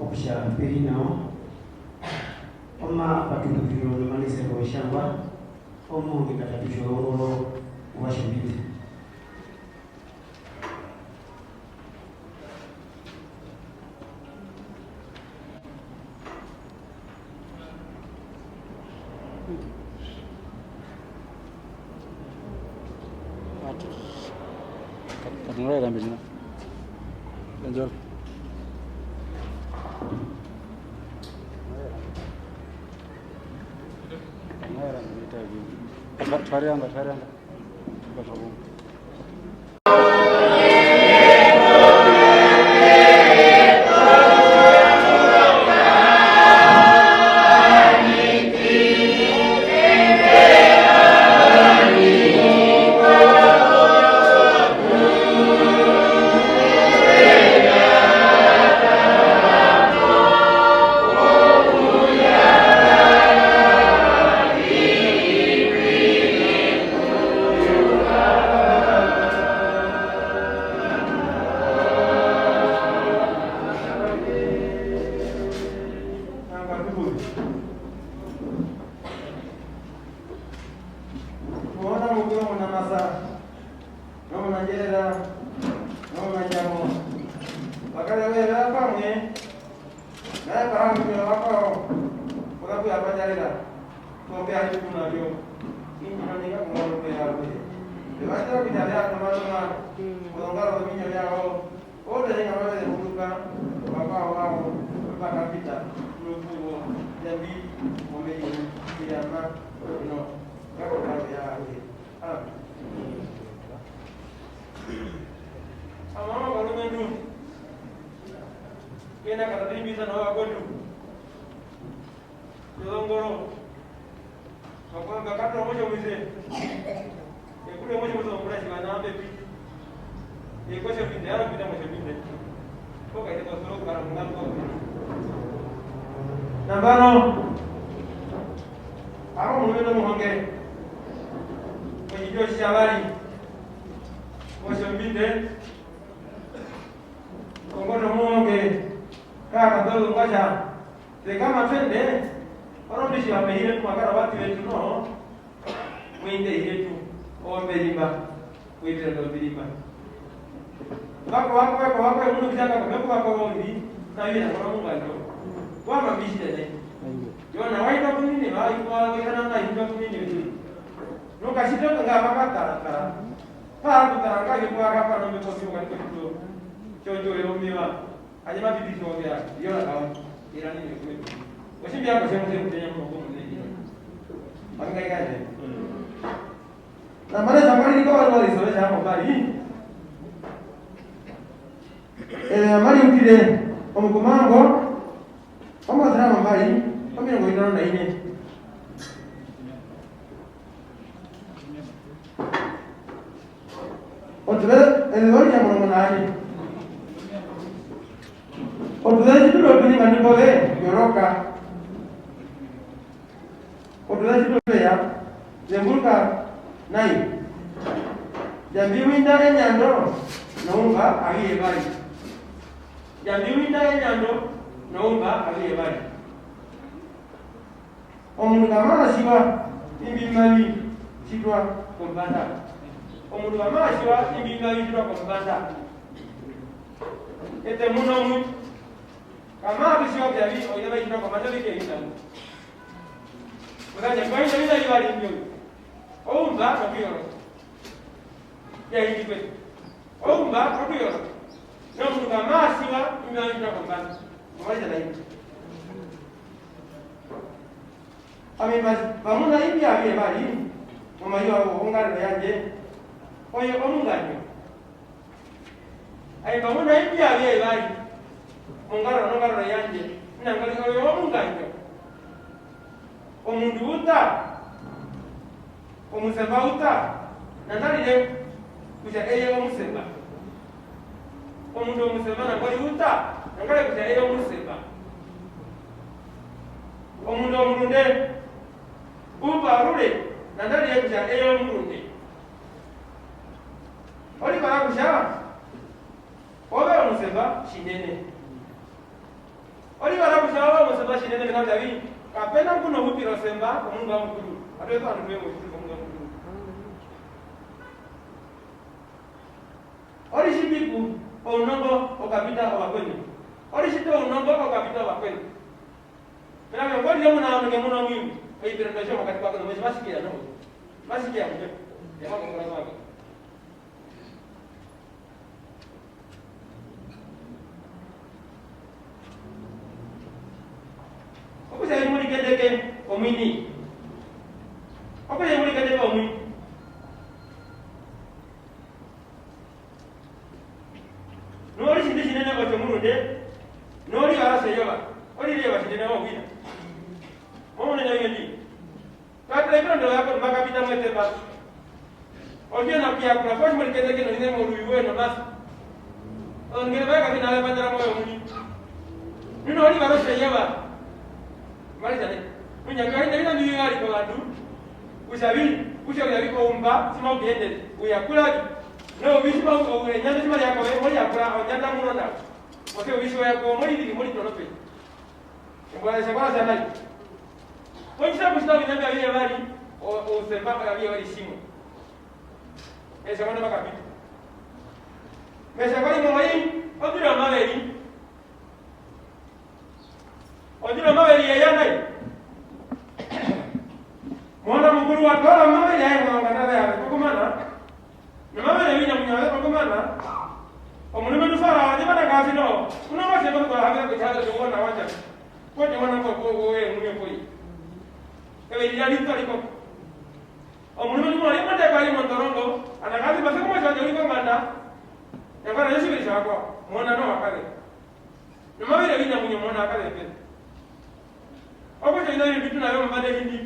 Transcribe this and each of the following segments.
okusha perino oma patulukiro lumanise boshamba omungi katatusholongolo washambiti Mulai kan bisnya. Lanjut. Varian. oli barakusaba musaba shinene bina dabi kapena kuno hupiro semba omunga mukuru atwezo anduwe mu omunga mukuru oli shibiku onongo okapita obakweni oli shito onongo okapita obakweni mina ngoli lemo na ono ngemuno mwimi eyibiro ndasho makati kwako no masikia no masikia mje yako ngora kwako opo sai muri kedeke omini opo sai muri kedeke omini nori sindi sinene ko temurude nori ara seyoba ori leba sinene ko wina momo ne nyendi katra ibro ndo yako makapita mwetemba oje na pia kuna kwa muri kedeke no nene mo ruiwe no mas ngere ba ka finale bandara mo omini nino ori baro seyoba mali jane munya ka ina ina miyo ari ko bandu usabi ushauri abiko umba sima ukiende uyakula no bishima ko nyanda sima yako we muri yakula nyanda munonda oke bishima yako muri digi muri tonope ngwa shakwa sana ko isa kusta nyanda yeye bali o semba ka yeye bali simu esa mwana makapi mesa kwa ni moi odira maweli ya nai mwana mkuru wa tola maweli ya ngana ya ko mana na maweli winya munya ko mana omuni menu fara ni bana kasi no kuna wase ko haga ko thala ko na wanja ko ni mwana ko we munye ko yi ewe ya ni tori ko omuni menu mo ya mata ko ni montorongo ana kasi basa ko mwa jori ko nganda ya bana yesu bi shako mwana no akale na maweli winya munya mwana akale pe opo jina ni bitu na yo mbade hindi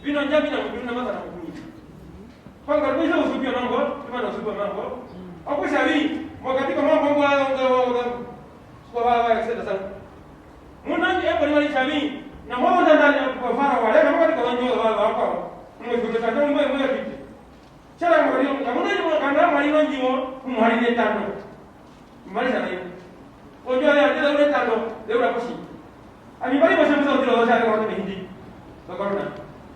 bino njabi na mbiru na mata na mkuni kwa ngarbo hizo usupio nango kama na usupio nango opo shabi wakati kama mambo hayo kwa baba sasa sana muna ni hapo ni shabi na mambo ndani kwa fara wale kama katika wanyo wao hapo mwe kutaka mwe kitu chala mwe na muna ni kanda mali wanyo kumhali ni tano mbali sana hiyo ojo ya ndio ule tano leo raposhi ami bali mashamsa ndio wazaa kwa watu hindi bakorona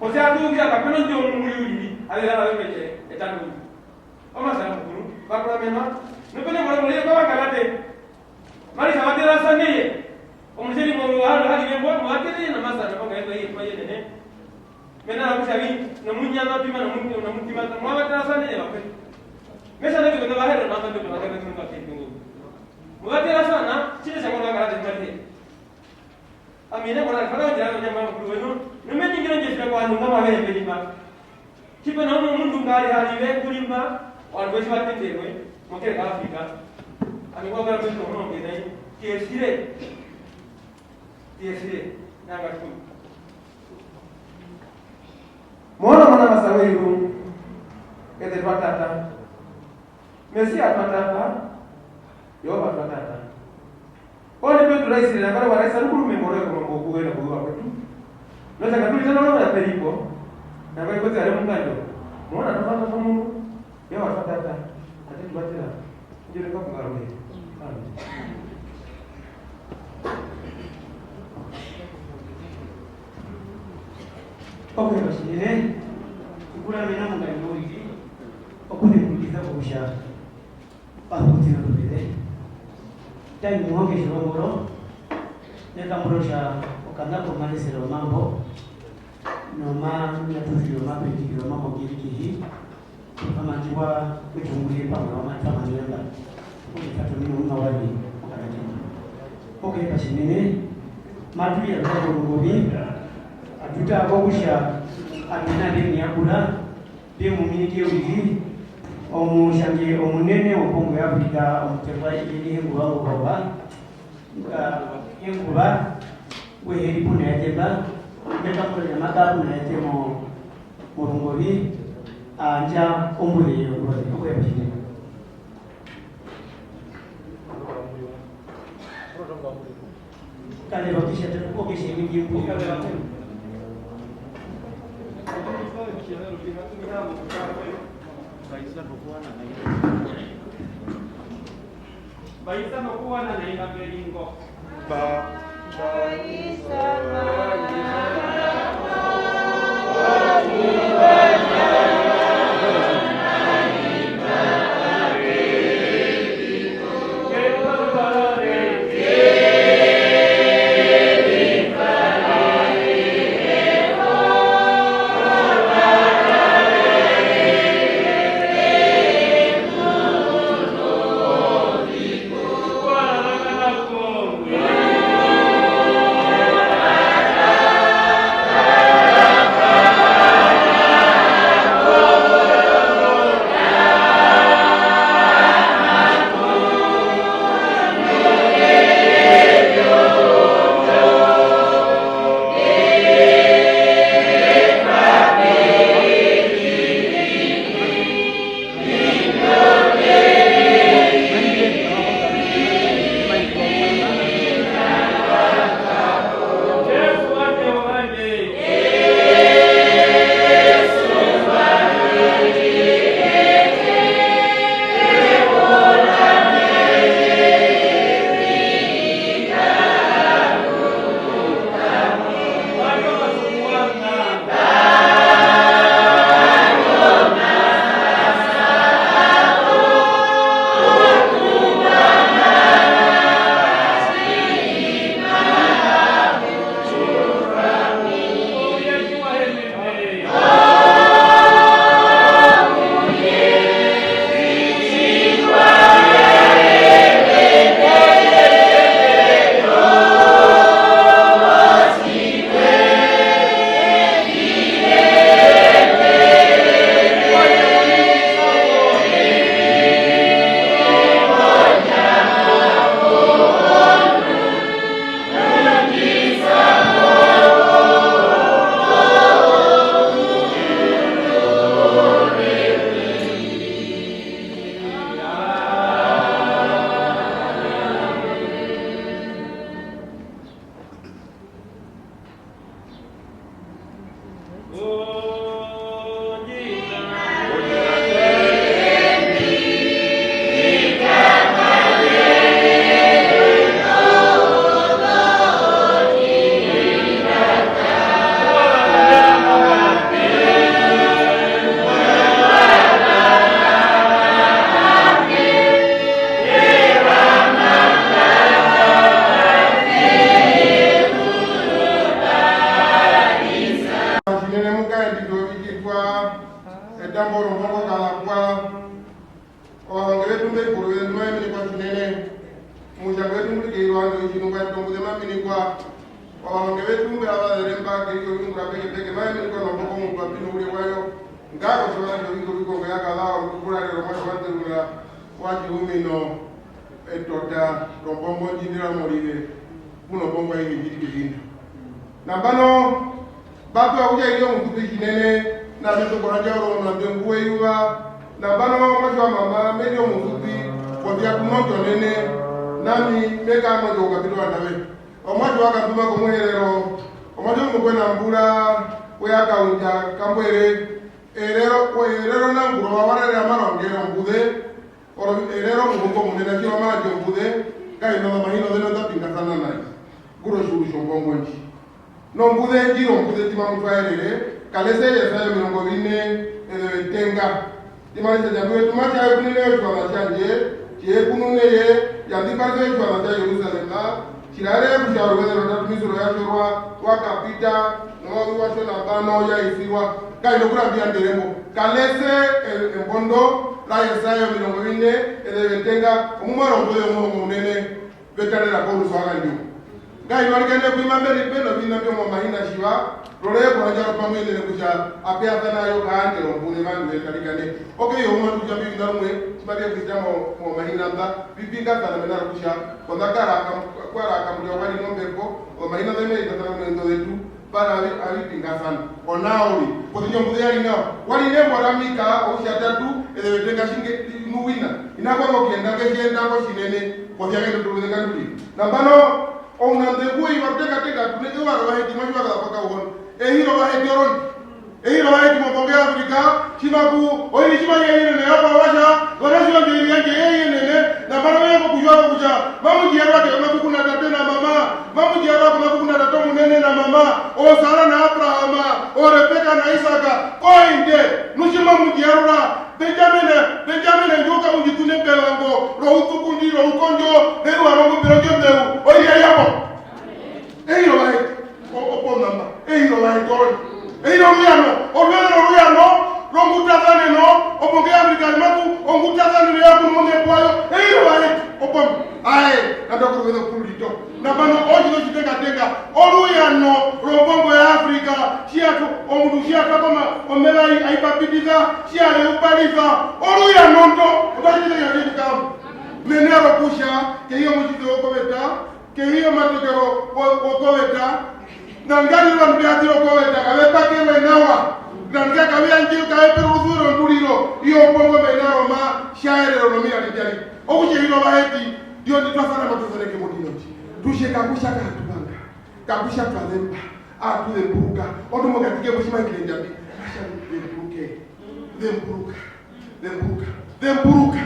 o sea tu kia kapeno ndio muri uri ale la wewe je etano oma sana mkuru bakora mema nipele mwana mwana kwa kalate mali sabati la saneye omseli mo hali gembo mwatele na masana kwa ngendo hii kwa yeye mena na kushabi na munya na pima na mutima mwa tena saneye wape mesa na kwa bahero na mambo kwa ngendo kwa kitu mwatele sana chile sana kwa kalate mbali amine kwa kana jana nyama mkuru wenu nume nyingine nje kwa nunga mawe mbelima kipe na mundu ngari haliwe kulimba wangozi watendewe mokere ka Afrika alikuwa kwa mtu mmoja ngene tiesire nanga tu mwana masawe hiyo kete patata mesi atata yo patata ole petu raisi na kana raisi alukuru memore kwa mambo kuwe na kuwa kwetu ndio sakatuli sana na peripo na kwa kote ale mungando muona tofauti kwa Mungu yeye watata atatu batela ndio kwa kungarume okay basi kukula mina mungando hiki okuni kuliza kubusha pamoja na bidii tani muonge shirongoro neka mrosha okanda ko malisero mambo no ma natuzio mapekiro mambo kiriki kama jiwa kuchungulie pamoja na kama nienda ukipata mimi unawali okaraji okay basi nini matu ya roho ngobi atuta abogusha amina deni yakula de muminiki wiki omushangi omunene okongo ya Afrika omutewa ili henguwa obawa henguwa weheri puna yateba meka mule makabu na yatemo murungobi anja ombule yokozi okwe bashine kale bakisha tena okishe mingi mbu kale bakisha Baisa no kuwa na naika belingo. Afrika, chima ku, oyi chima yeye ne hapa washa, wana chima yeye yeye ne, na bana wewe kujua kuja mamu jiarwa ke kama kuna tate na mama mamu jiarwa kama kuna tato munene na mama o Sara na Abrahama o Rebeka na Isaka koinde nushima mu jiarwa Benjamin njoka unjitune pelango ro utukundi ro ukonjo deru amango birojo deru o ya yabo eyo lai o mama eyo lai ton eyo yano o yano Rongutazane no, oponge Afrika matu, ongutazane ya kumonge kwayo. Eyo wale opom. Ae, nadoko wedo pulito. Na bano oji no chitenga. Oruya no, rombongo ya Afrika, chiatu omudushia kama omela aipapitiza, chia leupaliza. Oruya nondo, obajide ya jikam. Menero kusha, ke hiyo mujide okoweta, ke hiyo matekero okoweta. Na ngani wanbiati okoweta, kabeta kele nawa. Nanka kabia njio kaepe ruzuro nduriro iyo bongo benaro ma shaere romira lijali okuje hilo baheti dio nitwafana matozane ke modinoti tushe kabusha katubanga kabusha twalemba atule buruka odumo gatike bushima kilenjabi asha demburuka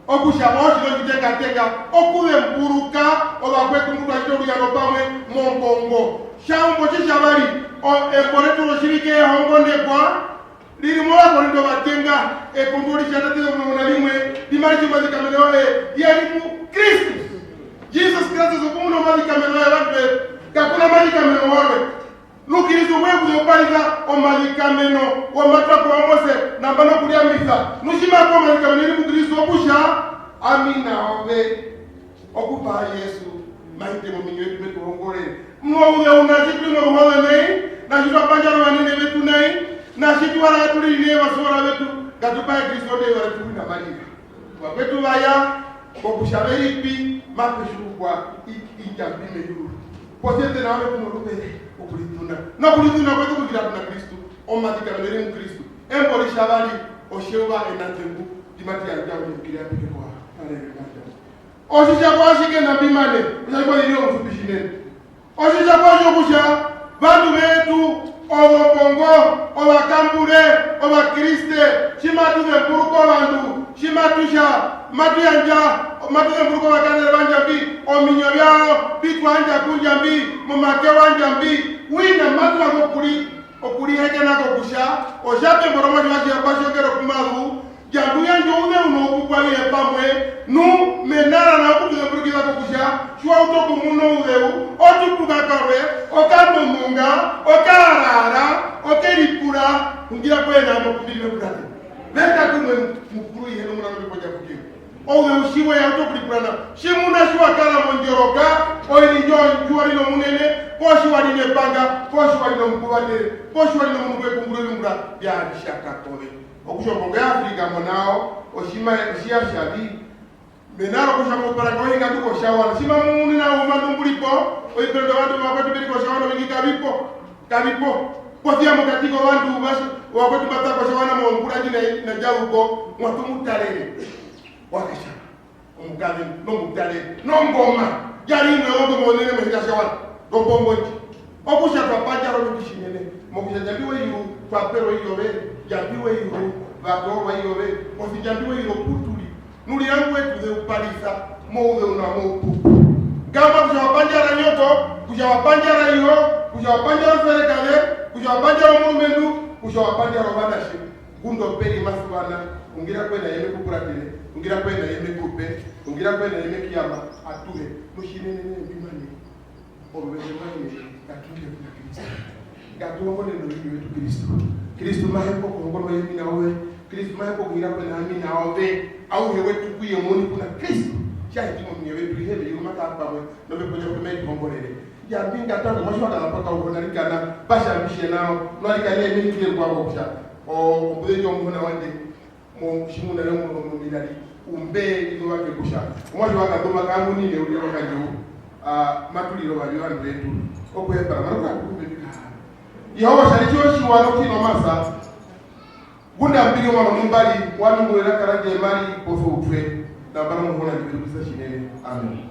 okusha moshi lo kiteka okule mburuka olakwetu mtu ajoro ya robamwe mombongo shambo chishabari o eporeto roshirike hongonde kwa liri mola ko ndo batenga e kondori chatati no mona limwe dimari chimazi kamelo yani mu Kristo Jesus Christ zo kuno mali kamelo ya watu kakuna mali kamelo wawe lukirizo wewe kupaliza o mali kameno o matwa kwa Mose na bana kulia misa nushima kwa mali kamelo ni Kristo okusha amina obe okupa Yesu maite mo minyo yetu hongore mwe unajibu mo mwe nei na jitwa panjaro wanene wetu nei na jitwa la tuli ne wasora wetu gatupa Kristo de wale tuli na mali kwa wetu baya bokushaberi pi mapeshu kwa ijambime yuru potete na wetu no rubere okulituna na kulituna kwetu kugira na Kristo o matika mbele mu Kristo emboli shabali o sheuba enatengu dimati ya jawu kugira peke kwa haleluya oshisha kwa shike na bimane ushaikuwa ilio mfundishineni oshisha kwa shokusha bandu betu obongo obakambure obakriste shimatu zempuruko bandu shimatusha matuyanja matu zempuruko bakanele banjambi ominyo byao bitwanja kunjambi mumake wanjambi wina matu akokuli okuli heke nako kusha oshape mboromo jwaji abashokero kumalu jandu yanjo ude unokukwa ye pamwe nu menara na okutuze burukira kokusha shwa utoku muno udeu otupuka karwe okando munga okarara okeripura ngira kwena mo kudile kurate leta kumwe mukuru yeno muna bipoja kukiyo owe ushiwe ya utokulipurana shimuna shwa kala monjoroka oini juwari no munene poshi wali ne panga poshi wali no mkuwate poshi wali no munwe kungure lungra ya bishaka tobe okusho bongo ya Afrika monao oshima shia shabi menaro kushamo para ko hinga tuko shawana shima muni na umadumbulipo oipendo watu wakati bili ko shawana mingi kabipo potia mukatiko wantu basi wakati bata ko shawana mo nguraji na jawuko mwatu mutalele wakasha omukale no mutale no ngoma yali no ngo monene mehika shawana dombongoji okusha twapaja ro bishinene mokusha jambiwe yu twapero yobe jambiwe yu vadowa yobe osijambiwe yu putuli nuli yangu wetu ze upalisa mouze unamopu kama kujawapanjara nyoko kujawapanjara iyo kujawapanjara serikale kujawapanjara mumendu kujawapanjara wadashi gundo peri masubana ungira kwenda yeme kukuratile ungira kwenda yeme kupe ungira kwenda yeme kiyama atuhe mushinene bimani obezemani atuhe kuna Kristo gatuwa ngone ndo wetu Kristo mahempo kongolo yemi na wewe Kristo mahempo kugira kwenda nami na wewe au hewe tukuye moni kuna Kristo shahidi mwenye wetu hebe yumata hapa mwe nobe kwenye kumei kongolele ya binga tangu mwashwa na mpaka ukonalika na basha bishe nao nalika ne mimi kile kwa kusha o mbudejo mbona wande mo shimuna leo mo milali umbe ilo wake kusha mwashwa akagoma kangu nini ule wakajo matuliro bali wandu wetu okweba maruka kubedika Yehova shalicho shiwano kino masa gunda mbili mwana mbali wanu mwela karanje mali pofu utwe na bana mwona kibisa shinene amen.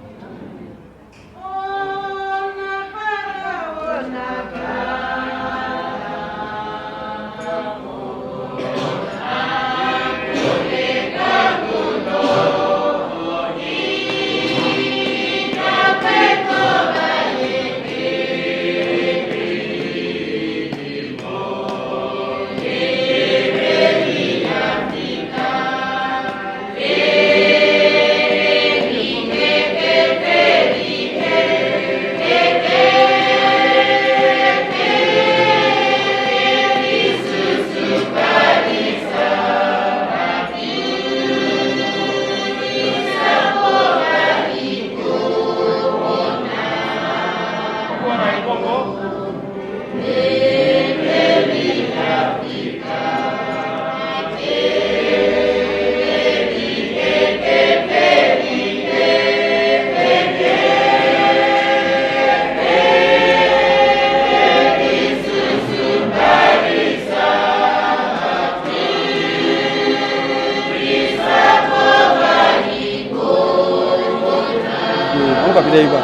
Amuka pita iba.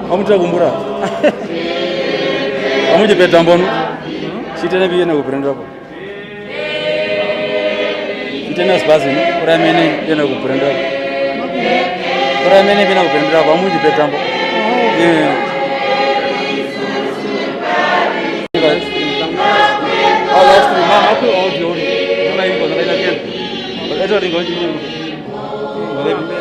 Amuta kumbura. Amuje peta mbonu. Sitena biye na kuprenda hapo. Sitena spazi no. Ora mene yana kuprenda hapo. Ora mene bina kuprenda hapo. Amuje peta mbo. Last three mama aku all jori. Tuna ingo na ila ken. Baga ringo jinyo. Bale bimbe.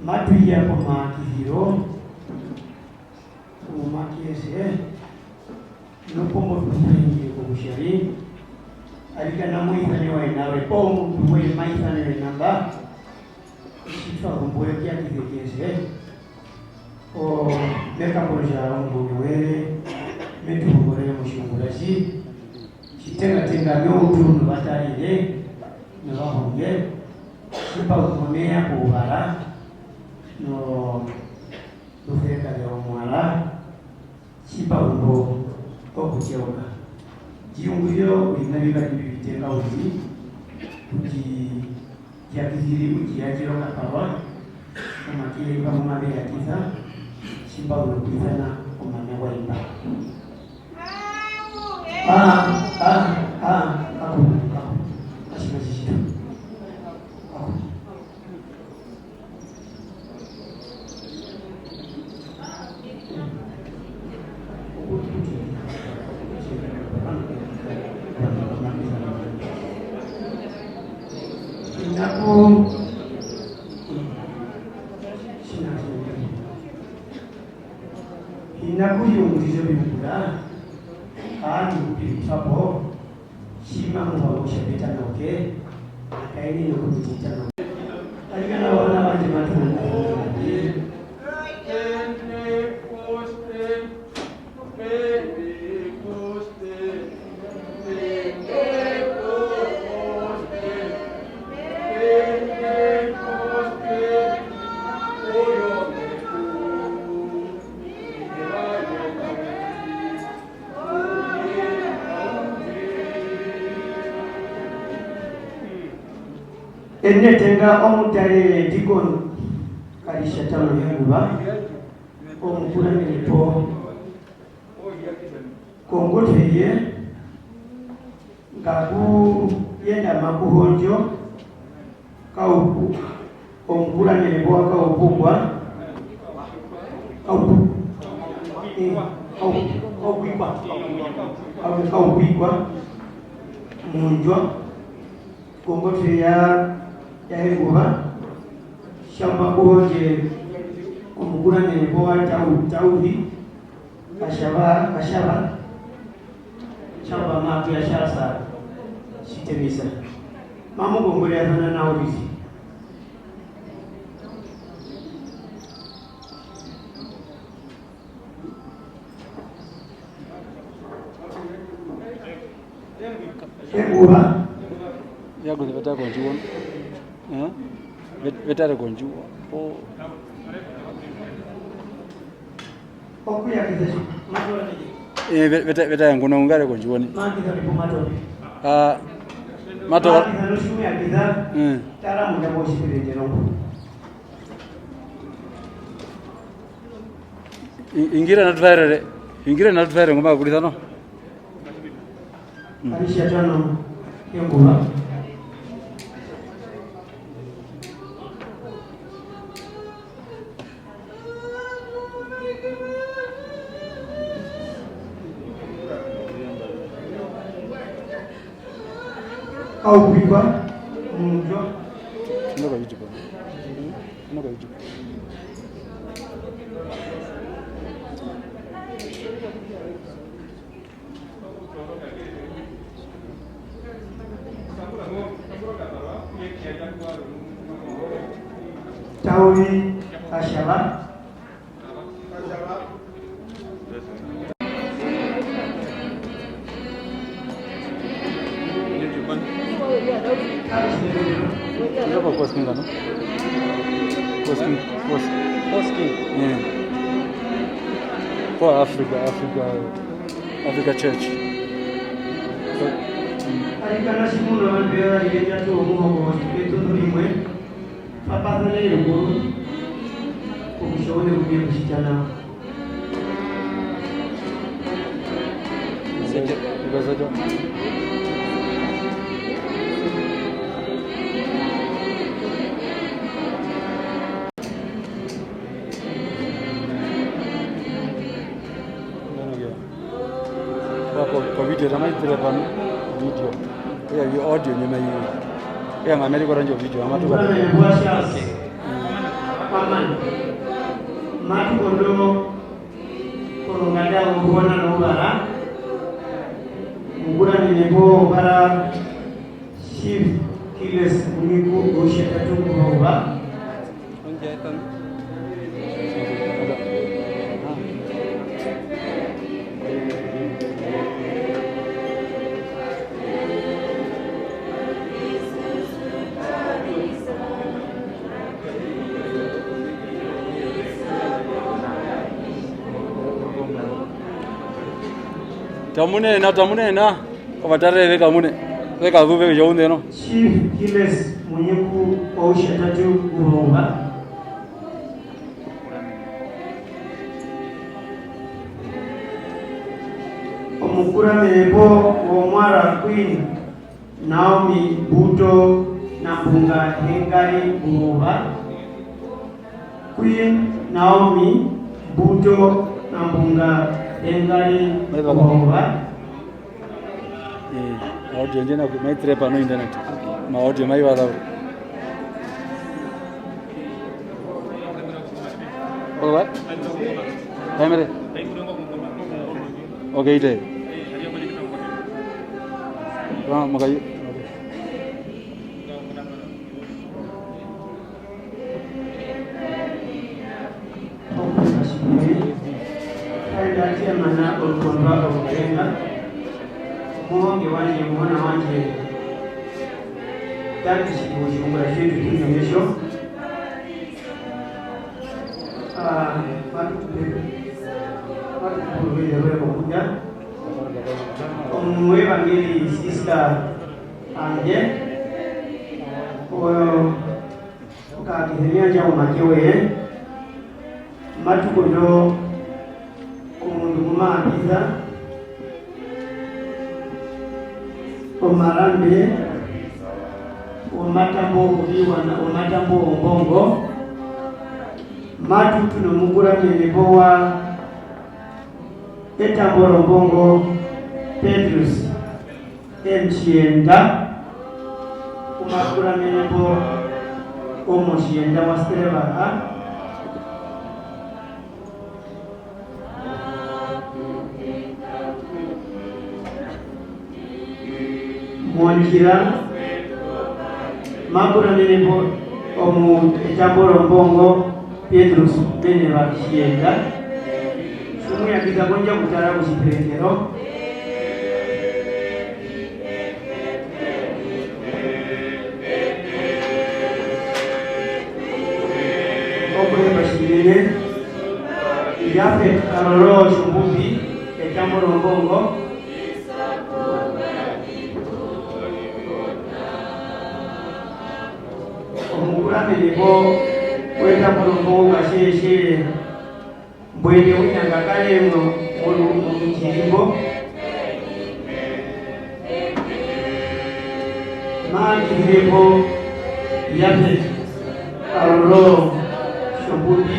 Matuya Pomakiro, Pomakiese, no como tu Kushari, Alikana Muitano and Arepom, Way Maitan and Namba, she saw the boy Yaki the case, or Mekapoja, Munuere, Metu Mushimurashi, she tell a thing that no to Batari, no Honge, Sipa Povara. No cerca de Omuala, Chipaundo, Okuchioka. Jiunguyo, Inaviva Vitenga Uzi, Uji Yakiziri, Uji Yajiroka Pawa, Umakili Pamame Yakiza, Chipaundo Pizana, Umanewa Imba. Inakuyungurizo bimukura kandi bipfapo shima mu bushabita noke akaini no kubitita no alika na wana banje matunda enne tenga omutale dikon kalishatano yanguba omukula nilipo kongoteye ngaku yenda makuhonjo kaupu omukula nilipo kaupugwa kaupigwa munjwa kongote ya Yaheguba shamba kuhoje omukula nilipo wa tauhi kashaba shamba matu ya shasa sitemisa mamu gongole ya zana na ofisi Yaheguba Yago veta konjuon. Veta konjuon. okuya kizeshi Veta ngono ngare konjuon. Maki za lipomato Mato. Maki za nusu ya kiza Tara muda moshi kule jenongo Ingira natufere ngoma kulisa no. Alisha tano Yaheguba au kuiba munjo Noko YouTube. Noko YouTube. Tauri Kashaba Noko posting no? Posting. Yeah. For Africa Church. alikana simuno bambera ligenda tu omuhogo etundu limwe papazana eruguru obushobone bugiye gushikana kwa video kama ile kwa video ya audio nyuma hiyo ya ngameli kwa ranjo video ama tu kwa paman matu kondo kolongada ubona no bara mugura nebo bara chief kiles niku gosheta tungu ba tamunena kabatarere kamune weka vuve yonde no chief kiles munyeku gosheta tungu ba omukura mebo omwara Queen Naomi Buto na Mbunga Hengari Buruba. Queen Naomi Buto na Mbunga Hengari Buruba. Audio njena mai trepa no internet ma audio mai wada what camera okay ite makayu Kaya mana ulkonwa ukenga muonge wanje muona wanje taki shikushungura shetu kinyonyesho watu kubele wewe kuja omwe bangeli sister anje oyo kakihenia jamu makewe matu kondo kumundu kumaagiza omarambe omatambo okubiwa na omatambo ombongo matu tuno mugura menebowa etamboro mbongo Petrus Mchienda kumagura menebo omushienda wastereba mwanjira magura menebo omu etamboro mbongo Petrus bene bakienda sumu yakiza konja kutara kusiperekero okwe bashirire yafe karoro shumbubi etamboro mbongo omugura menebo weta mulungu kasheshe mbwede unyanga kalemo mumukirimbo maakirirepo yape alolo shobudi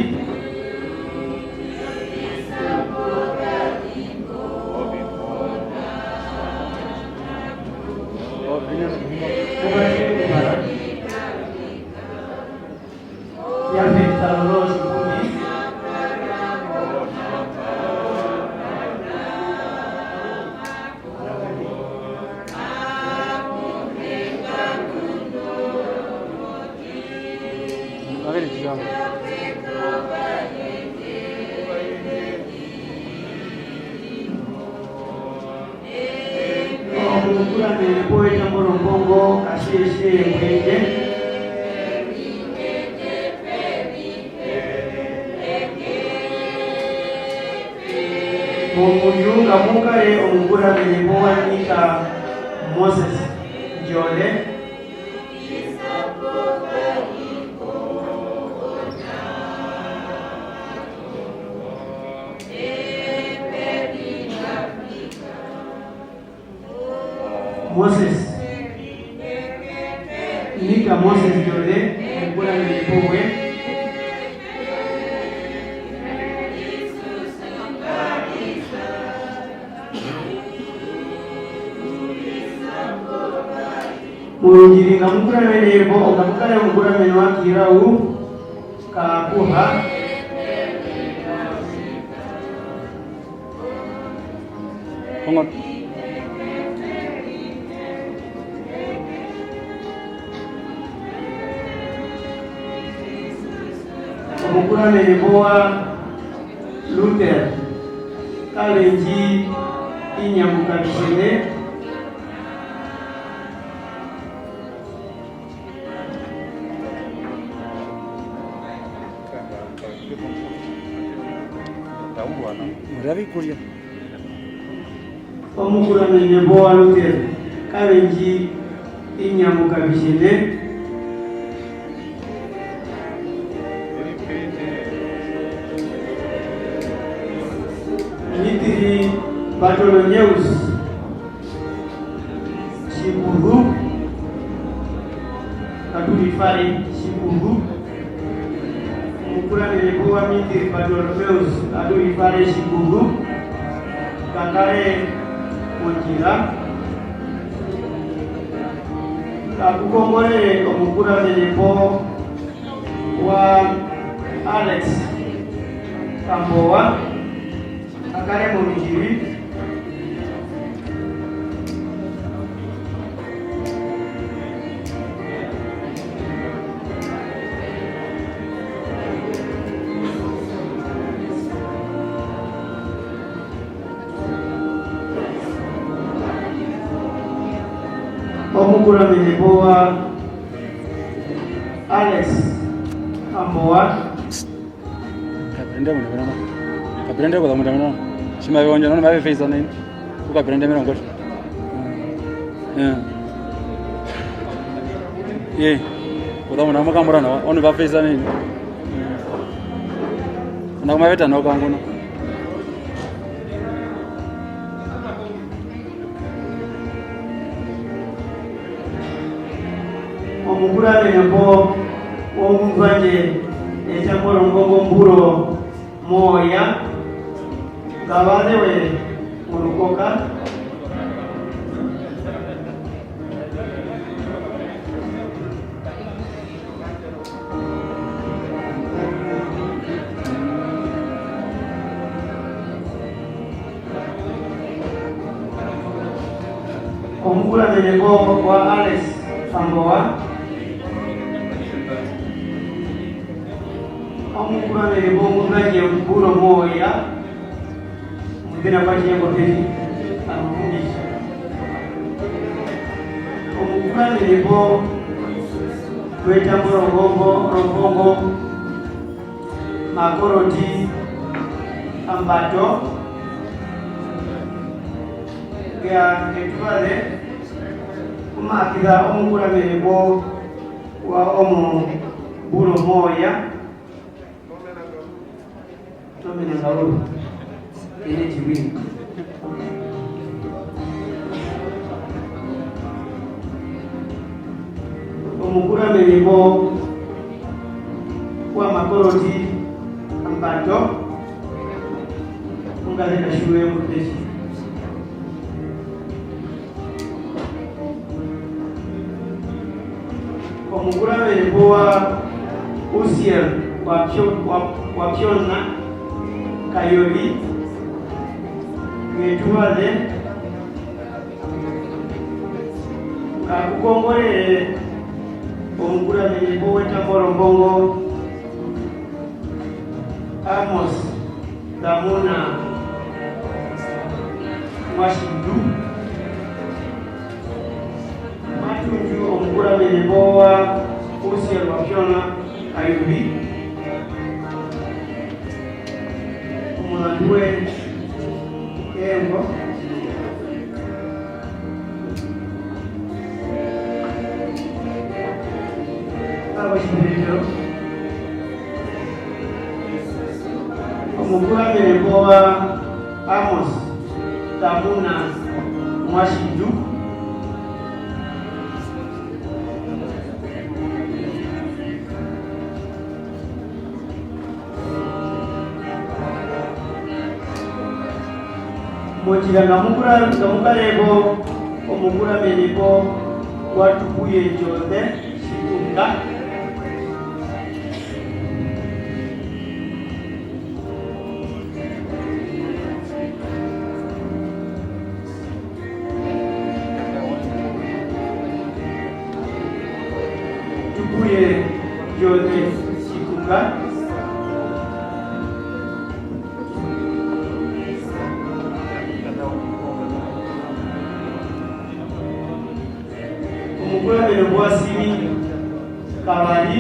omukura menebo etamboro mbongo kasheshe mbwede mumuyunga mukale omugura menebo wanika Moses Jode. Moses. Nika Moses Jode. Mkula nilipowe. Mujiri ngamukura menebo ngamukara mukura menwa kirau kapuha Kongot. mukura menebo Luther kalenji inyamuka bishene Murabi kulia. omukura menebo Luther kalenji inyamuka bishene Nitiri Bartholomeus Shikuhu Kadurifari Shikuhu mukura menebo Nitiri Bartholomeus Kadurifari Shikuhu kakare Mojira kakukongole omukura menebo wa Alex Kambowa kakare Mojiri omukura menebo wa Alex Kambowa Kabrende mwana mwana. Kabrende kwa mwana mwana. Shima yonja nona mabe face nini. Kuka brende mwana ngoto. Ye. Kwa mwana mwana kamera na onu ba face nini. Na mabeta no kangono. omukura menebo omuvanje ekyakora ngongo mburo moya gabadewe olukoka omukura menebo wa Alex Kambowa omukura menebo omuvanje mburo moya mudina kwati yango teni amufundisha omukura menebo wetambula rongongo makoroti ambato ya etwale kumakira omukura menebo wa omu buro moya tomena ngalo ene chiwini omukura menebo wa makoroti ambato ungaleka shule muteshi omukura menebo wa Usiel wa Pyonna Kayoli ngetuwale kakukongolele omukura menebo wetambolombongo Amos Damuna Mwashindu matunju omukura menebo wa Usiel wa Pyonna Kayoli omulanduwe Engo abashimiriro omukurambire wa Amos Tamuna Mwashinju mojira ngamukarebo omukurambire watukuye Jode Shitunga tukuye Jode Shitunga omukurambire Bwasimi Kabali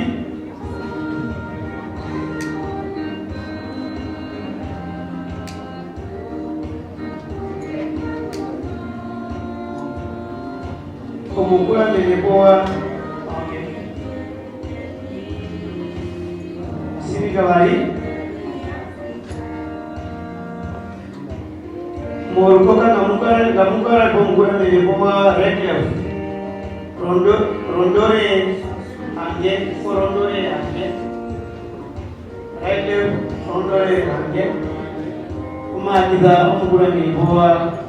omukurambire Simi Kabali morukoka ngamukara omukurambire Redcliffe Rondore Ange Redcliffe Rondore Ange kumatiza omukurambire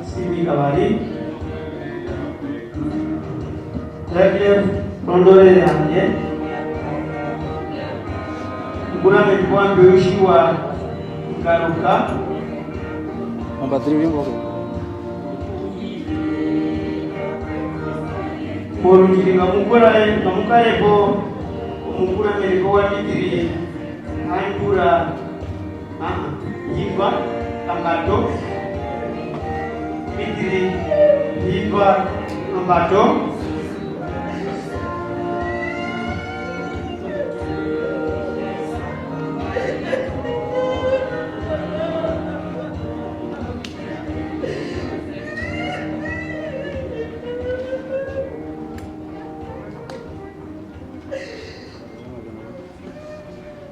Simi Kabali Redcliffe Rondore Ange omukurambire Mbeushibwa Ngaruka Number 3 wimbo Morujiri ngamukarebo omukurambire Mitiri Ankura Yimba Ambato Mitiri Yimba Ambato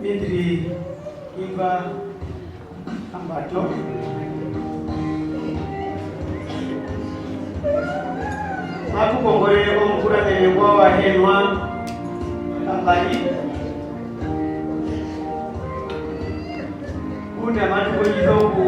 Mitiri Yimba Ambato akukongolere omukurambire Wahenwa Kabali kuna matukojiza oku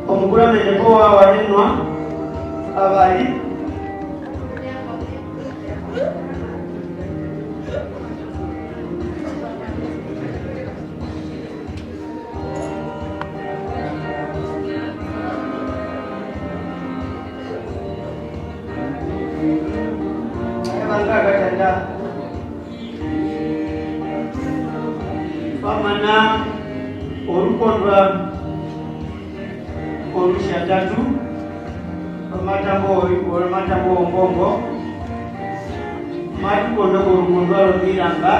omukurambire Wahenwa Kabali pamana orukondwa orushatatu matambo ombongo matukondo orukondwa Romiranga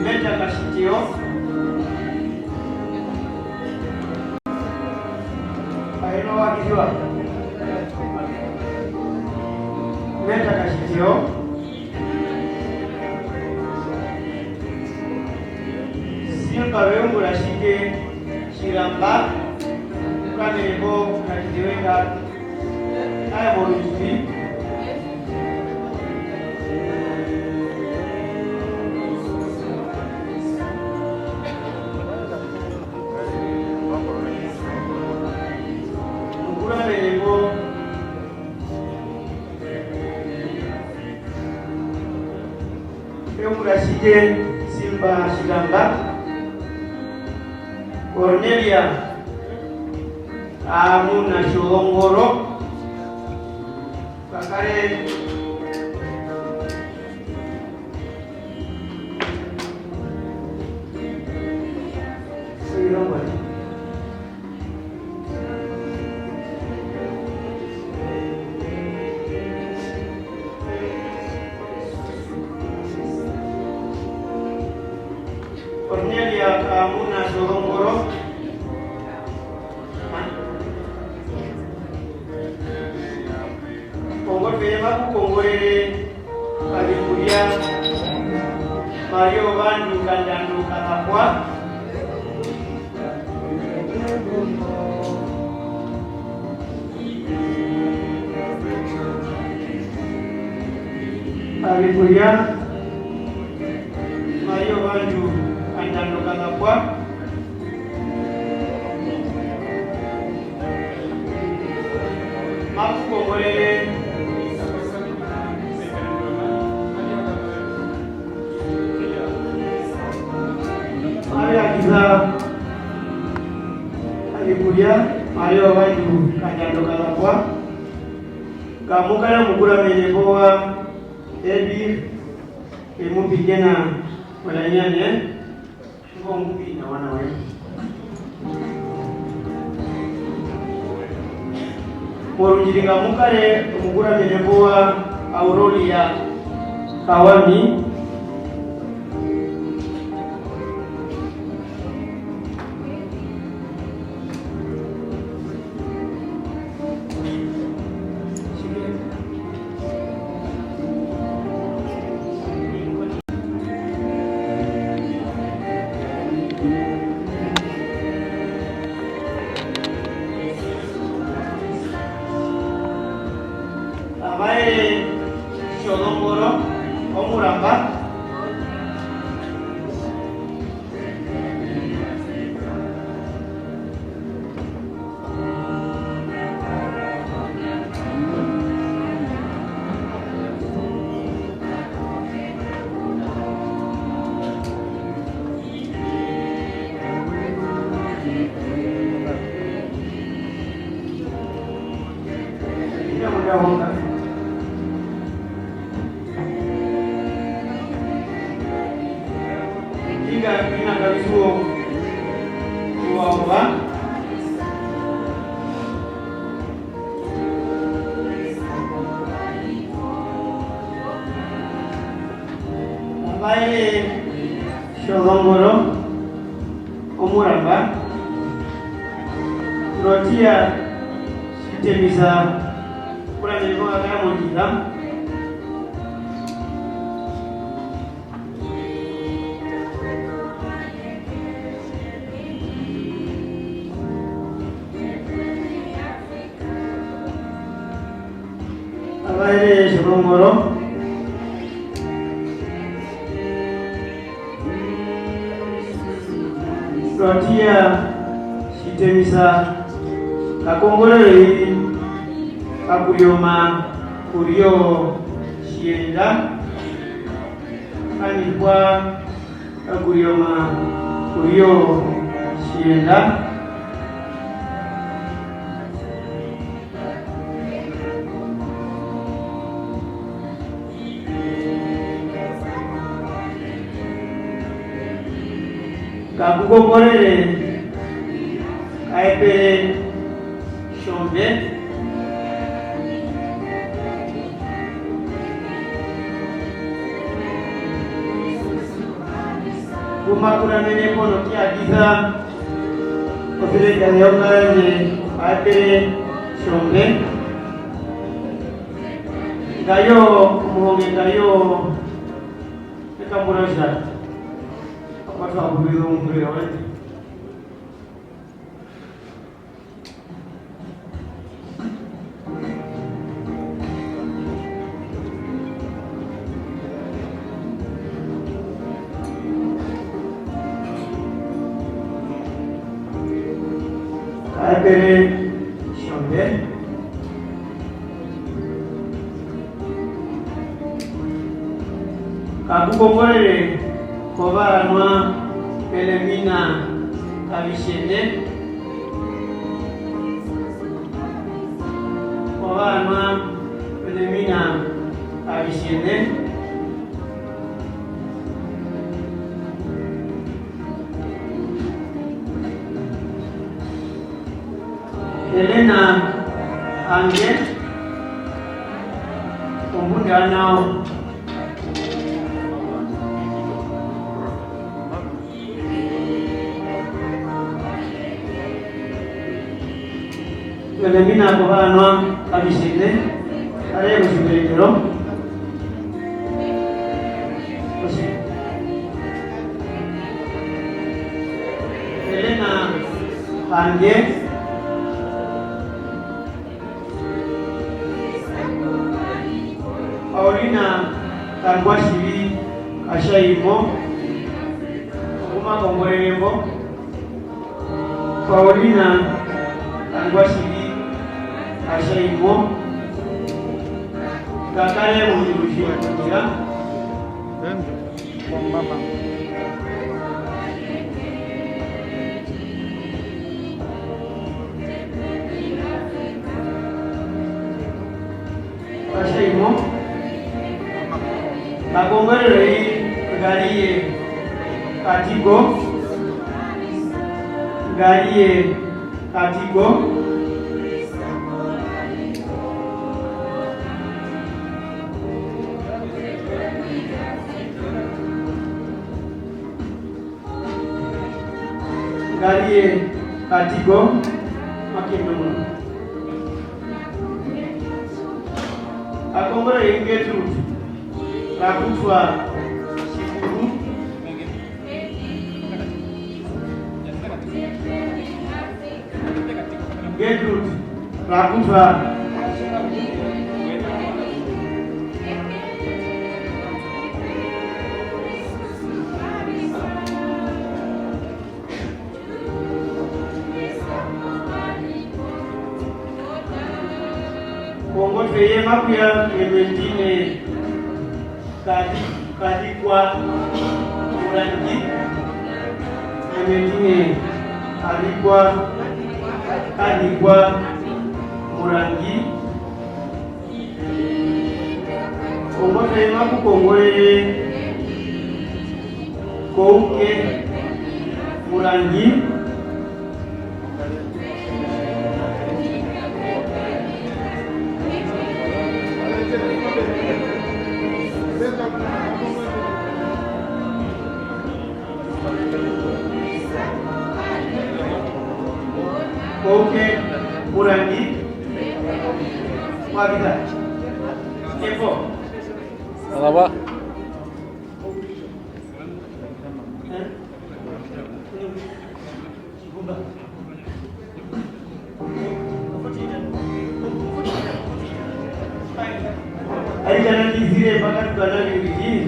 Meta Kashitio Aino wakijua Meta Kashitio Silva Weungula Shike Shiramba Kanebo Nakitiwenga Aya Morujubi Weungula Silva Shiramba Cornelia Amuna Shongoro Kakare twongere bakukongolere Kabikulya Mario Bandu Kandanduka Kapwa Kabikulya Mario Bandu Kandanduka Kapwa Makukongolere Mariakiza Kabikulya Mario Bandu Kandanduka Kapwa Kamukala mukula meneboa Ebi emupigena walanyane ngombi na wana wewe Morunjiringa mukale umugura meneboa Aurolia Kawami Abae Shodongoro Omuramba Ina kabisuo kuwaomba ambaye Shodongoro Omuramba Rotia Sitemisa kula nilikuwa kama mjinga Abae Shodongoro Rotia Sitemisa kakongolere kakulioma kulio shienda kanilikuwa kakulioma kulio shienda kakukongolere kaepere shombe kumakuna nene kono kiagiza ofile kanyongaje kaepere shombe ngayo umuhonge ngayo ekamurasha apatu abubizo mkule wate Kaepere shombe kakukongolere kobaranwa Pelemina Kabishende kobaranwa Pelemina Kabishende Elena Ange Ombundana Pelemina kobaranwa Kabishende Are kusiperekero. Kusi. Elena Hange. Paulina Kangwashiri Ashaimo. Uma Kongorembo. Paulina Kangwashiri Ashaimo. Kakare Mujirushira. Mama. Ashaimo. Kakongorere Galiye Katigo. Galiye Katigo. Galiye Katigo. Makimno. Kakongorere Gertrude. Rakutwa Shikuru. Gertrude Rakutwa Kongote ye makuya Clementine Kadikwa Murangi. Clementine Kadikwa Murangi. Kongote ye makukongole Kouke Murangi. Kouke Murangi. Wabida. Kepo. Alaba. Aijana kizire mpaka tukana yuriji.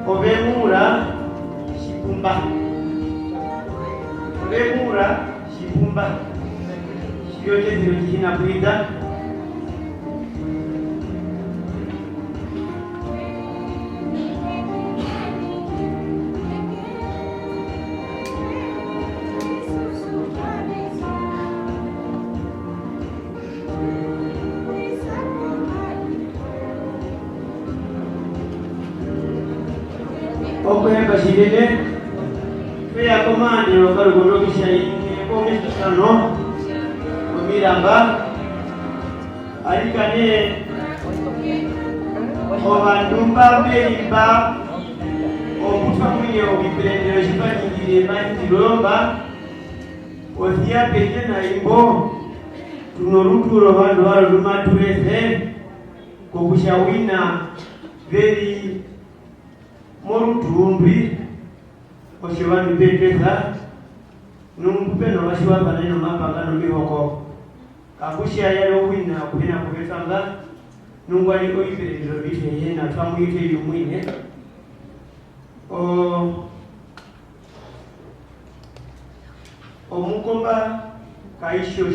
Ovemura Shipumba. Ovemura Shipumba. Shiyote ziro jina kuida. Oke Basirene, saya komande wakar gono bisa ini komis kano, pemiramba, hari kane, Ovandumba berimba, omufamuye obipendero shipanyigire manjiromba, osia pete na imbo, tunorukuro vandu varuma turese, kokushawina veri morutumbi oshewanu peteza numpe no washiwapa neno mapanga no mihoko kakushya yalo wina kuhina kubetanga nungwali oiperero bite yena twamuyite yumwine omukomba kaisho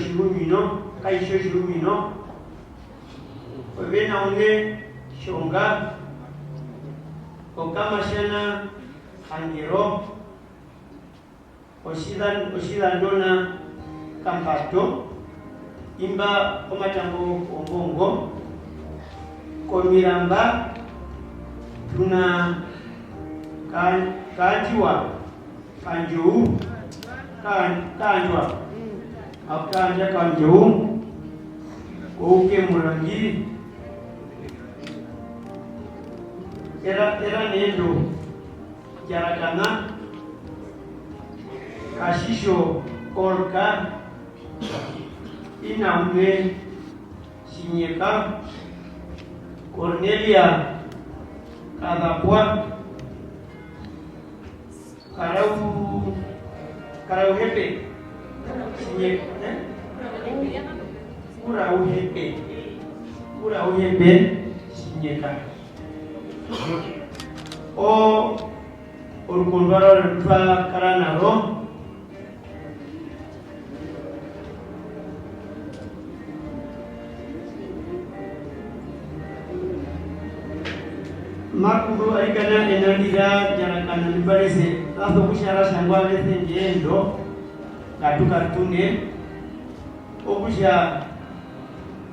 shirumino obena unge shonga Okamashana Angero Oshidandona Kampato Imba Omatango Ombongo Komiramba Tuna Kanjiwa Kanjou Kanjwa Akanja Kanjou Kouke Murangi era nendo Jarakana Kashisho Korka Inaume Chinyeka, Cornelia Kadapwa, Karauhepe, Chinyeka, Urauhepe, Chinyeka. O Urukundwaro Rutwa Karanaro, Makuru alikana enandira janakana nibarese aso kushara shangwa lese njendo katuka tunge okusha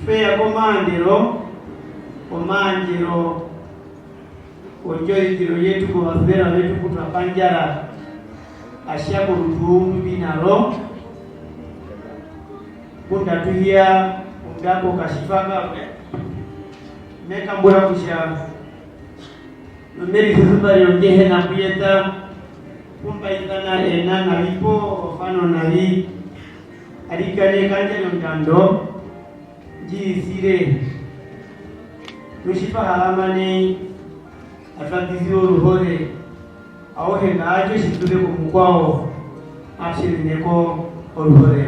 feya komandero ojoyitiro yetu ko basbera betu kutwa panjara ashako rutumbi binaro kunda tuhia undako kashifaka mekambura kusha Meri Susuba yongehe na kuyeta kumpa itana ena nalipo fano nali alikane kanja yontando jisire Nushipa halamane atlatizio ruhore aohe na ajo shitude kumukwao ashirineko ruhore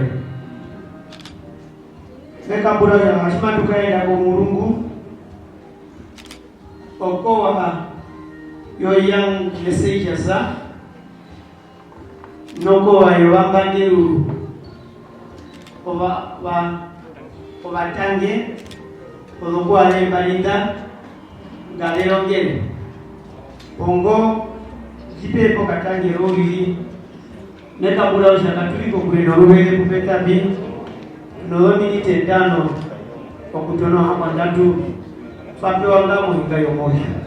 Mekambura ya hashima tukaenda kwa murungu Okowa yo yang message sa noko ayo wambandiru oba tange oloko ale balinda galero ngene pongo jipe po katange roli neka bula ushaka tuliko kuleno ruhele kupeta bi no minute tano okutono hapa ndatu fape wanga muhinga yomoja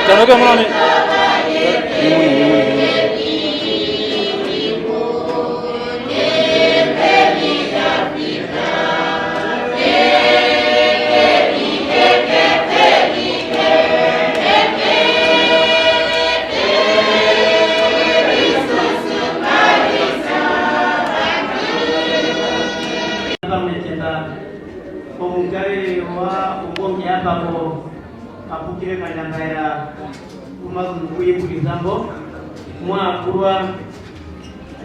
Jangan mana ni? Pemungkari wa umumnya bako apukire kanyangaya umazunguye kuri zambo mwa kurwa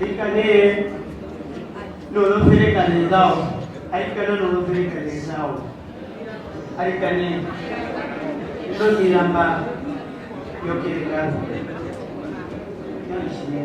ikane lolo serekane zao aikane lolo serekane zao aikane ndo niramba yokere kazi nishine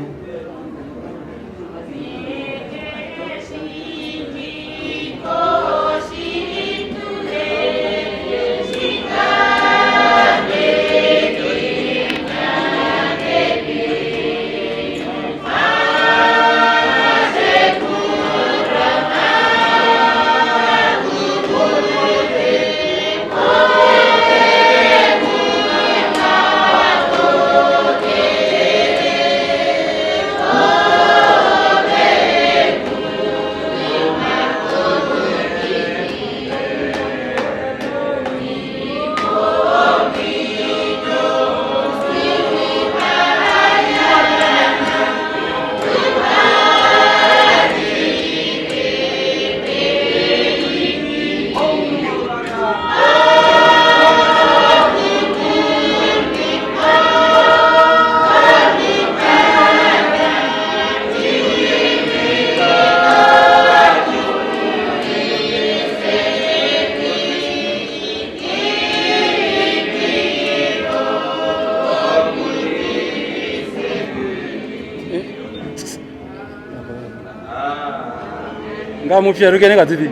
Nga mupshi aruke ne katipi.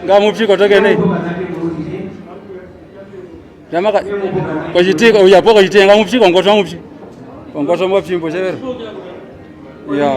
Nga mupshi kotoke ne. Jamaka ko jiti ko ya poko jiti nga mupshi kongoto mupshi. Kongoto mupshi mbo severo. Ya.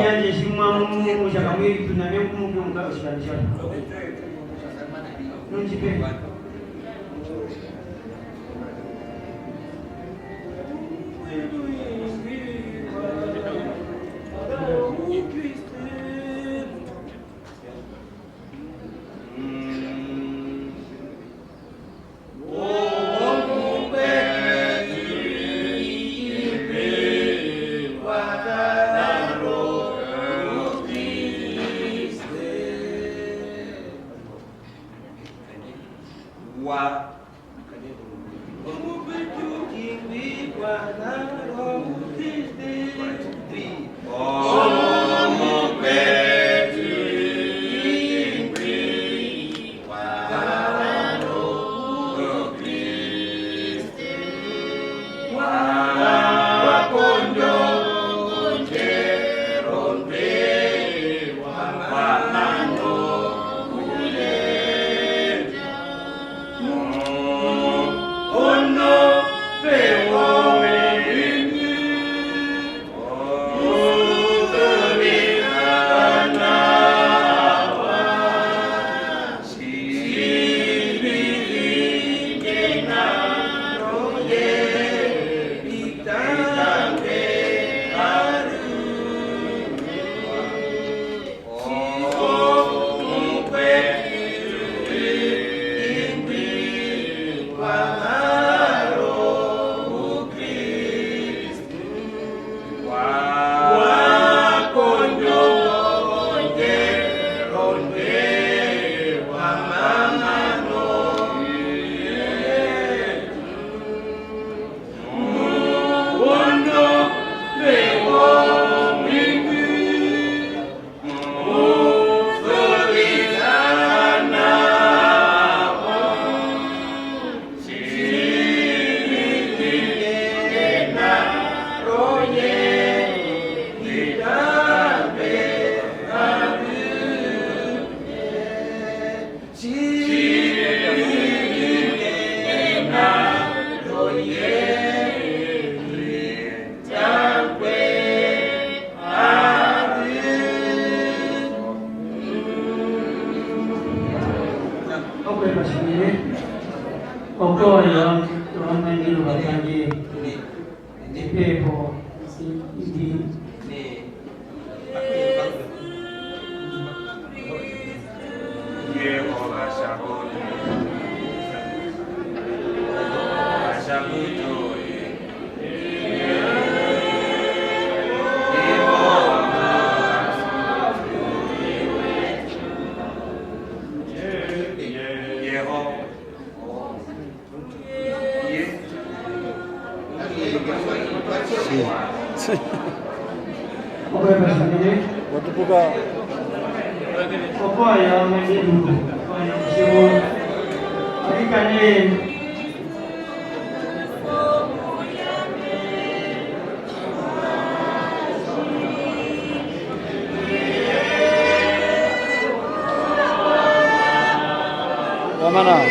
Mana?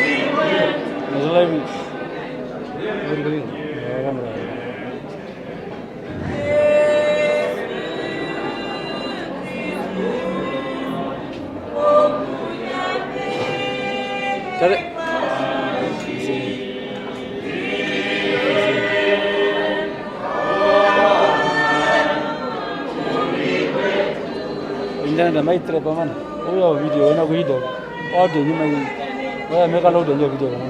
Nazalai. Cari. Ini ada maitre paman. Oh ya video, nak video. Audio ni mai. Wah, mereka load aja video kan.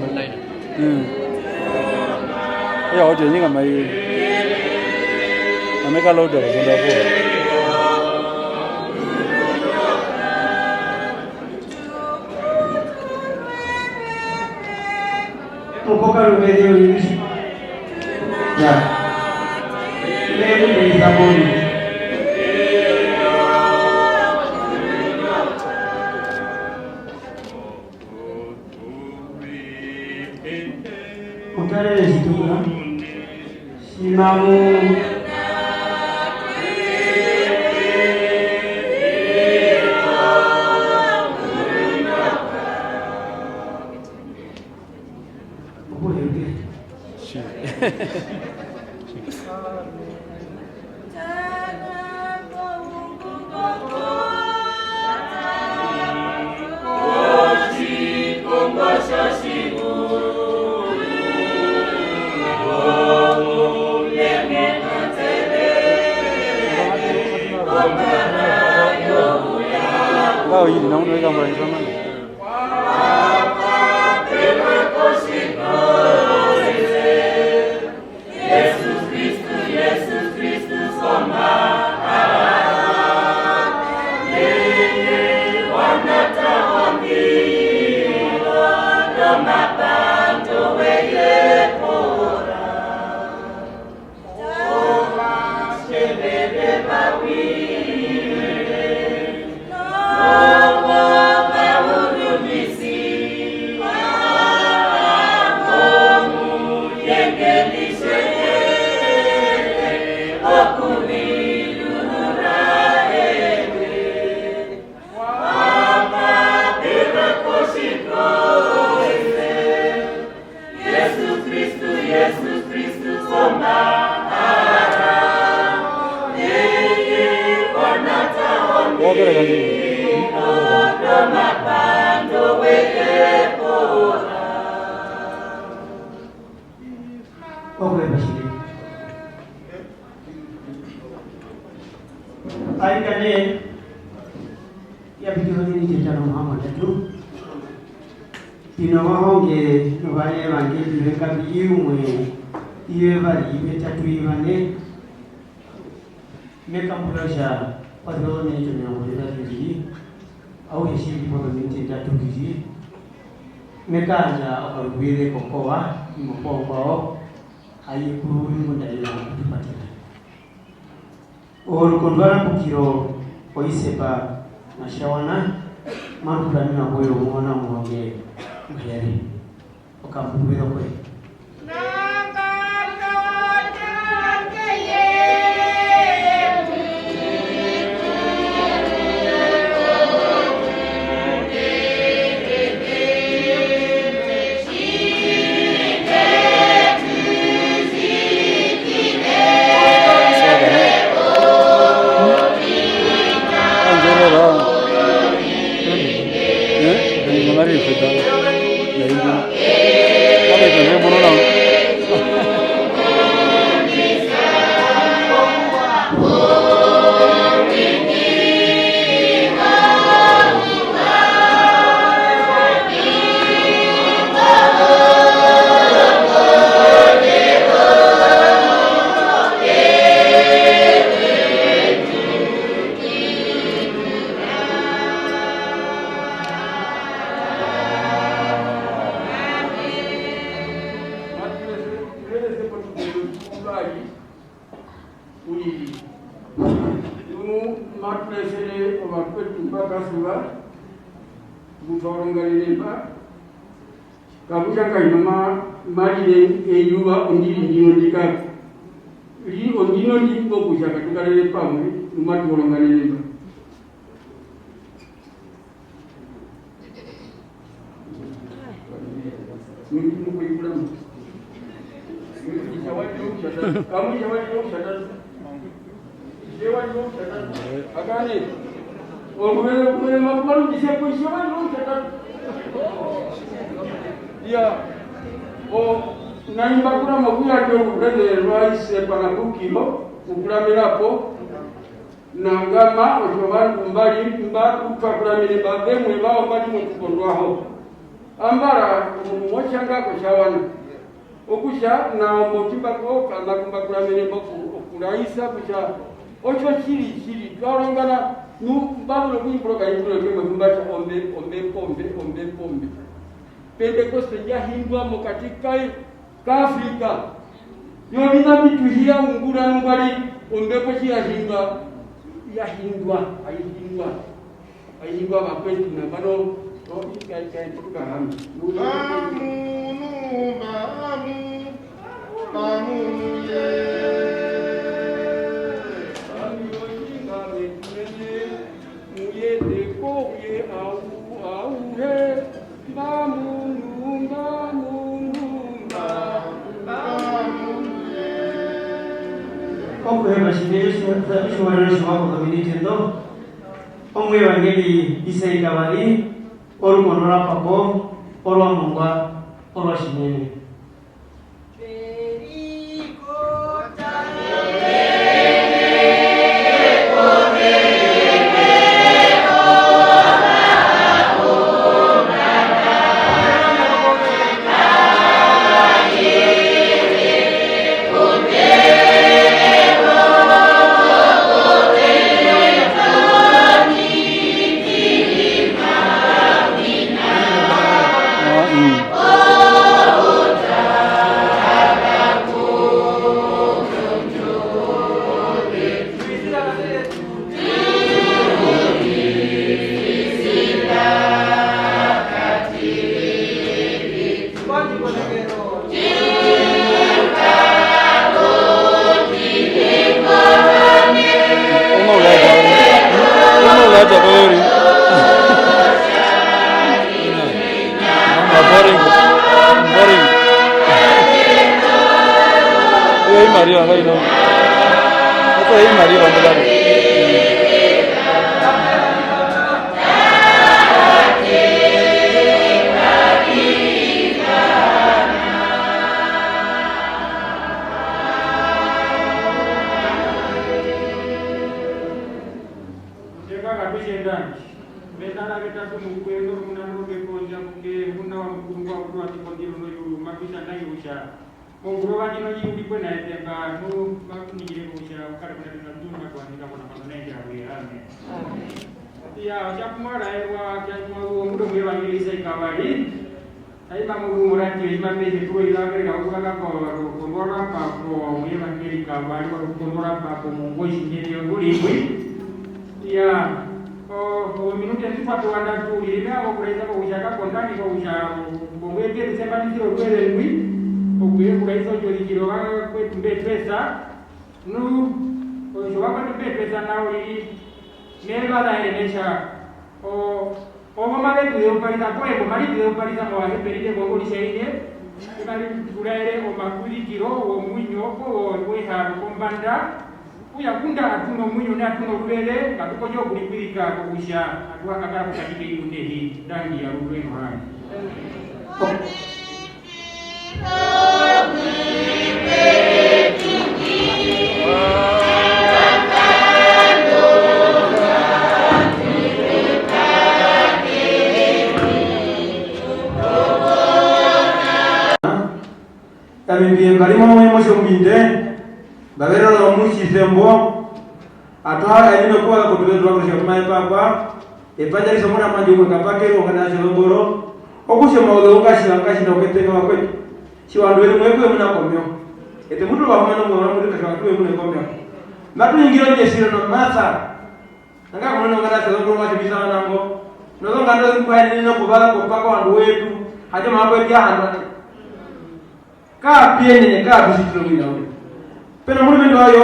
Ya, audio ni kan mai. Mereka load aja benda apa. Pokoknya video ini. Ya. Ini dari Sabun. Utara dari situ kan. Simamu. Lao hili na unaweka mbali sana. Aikane ya video ni jitano Muhammad tu. Tino mahonge no vale evangeli veka biumwe iwe bali betatu ibane meka mpulasha padro ne jo ne ngolera kiji au heshima kwa minti tatu kiji meka ja akarubire kokoa mpopo ayikuru mundalila kupatira or kondwara kukiro oisepa nashawana marukani na boyo mwana mwange ngeri okampubira kwe Kabuja kainama mali eyuba ondiri ndino ndika li ondino ndiko kuja katukale pamwe numatu olongalele Mungkin mau ikut dalam. Jawab dulu, kamu jawab dulu, jawab dulu, agak ni. Oh, boleh makan di siapa jawab dulu, dia. Oh, nani bakura makuya tu, ada rice panakuki mo, ukura melapo. Nangama ojoban kumbali mbaku kakura mele bage mweba ombali mukondwa ho. Ambara mochanga ko shawana. Okusha na mochimba ko kama kumbakura mele boku okuraisa kusha ocho chiri twarongana nu babulo kuiproga ibro ke mumbacha ombe. Pentecoste ya hindwa mo katika Afrika. Yo bina bituhia ungura nubali ombe ko ya hindwa ayindwa bapeti na bano o ikai tuka hamu mamu ye amiyo inga metene muye deko ye au he mamu bashimire ishobora wako community ndo omwe bangeli isei kabali orumonora papo orwa mongwa orwa shinene Maria, right now. That's why Maria on the line. Mungurwani no yindi kwena etemba no makunigire kusha ukare kuna tunatuma kwa ndika kuna manenja weame ya jakumara ewa jakumaru mudo mwevangelisa ikawali aiba murati ima pese tuwe ilagere ka ukaka ko kongora pa ko mwevangeli kawali wa kongora pa ko mungoshi nyeri yongulibwi ya o minute ntipatu wanda tu ilime abo kureza ko ushaka kondani ko usha bongwete disemba ndiro rwele ndwi okuye kulaisa ojolikiro bakwetumbe pesa nu ojo bakwetumbe pesa nawo ili nebalaeresha omomale tuyopaliza kwebo mali tuyopaliza mwaheperire bongolishaine ibali tulaere omakulikiro omwinyoko wehalo kombanda uyakunda atuno mwinyo ne atuno lubele katukojo kulikwilika kokusha atwakagala kukatike iundehi dangi ya lulweno hani Kami kalima mwe mbinde babero lo muchisembo atwala ine kwa kutubezwa ko shema papa epaja lisomona manjuko kapakero kana shilongoro okushe mawulo ngashi ndoketeka wakwe chiwandu wenu mwekwe munakomyo ete mutu wamana mwana mutu kakatwe munakomyo matu ingiro jesiro no masa nanga kuno ngada shilongoro mwache bisana nango nozo ngando kwani no kubala ko pako wandu wetu haje mambo ya handa ka piene ka bisitro nginawe pena muri ndo ayo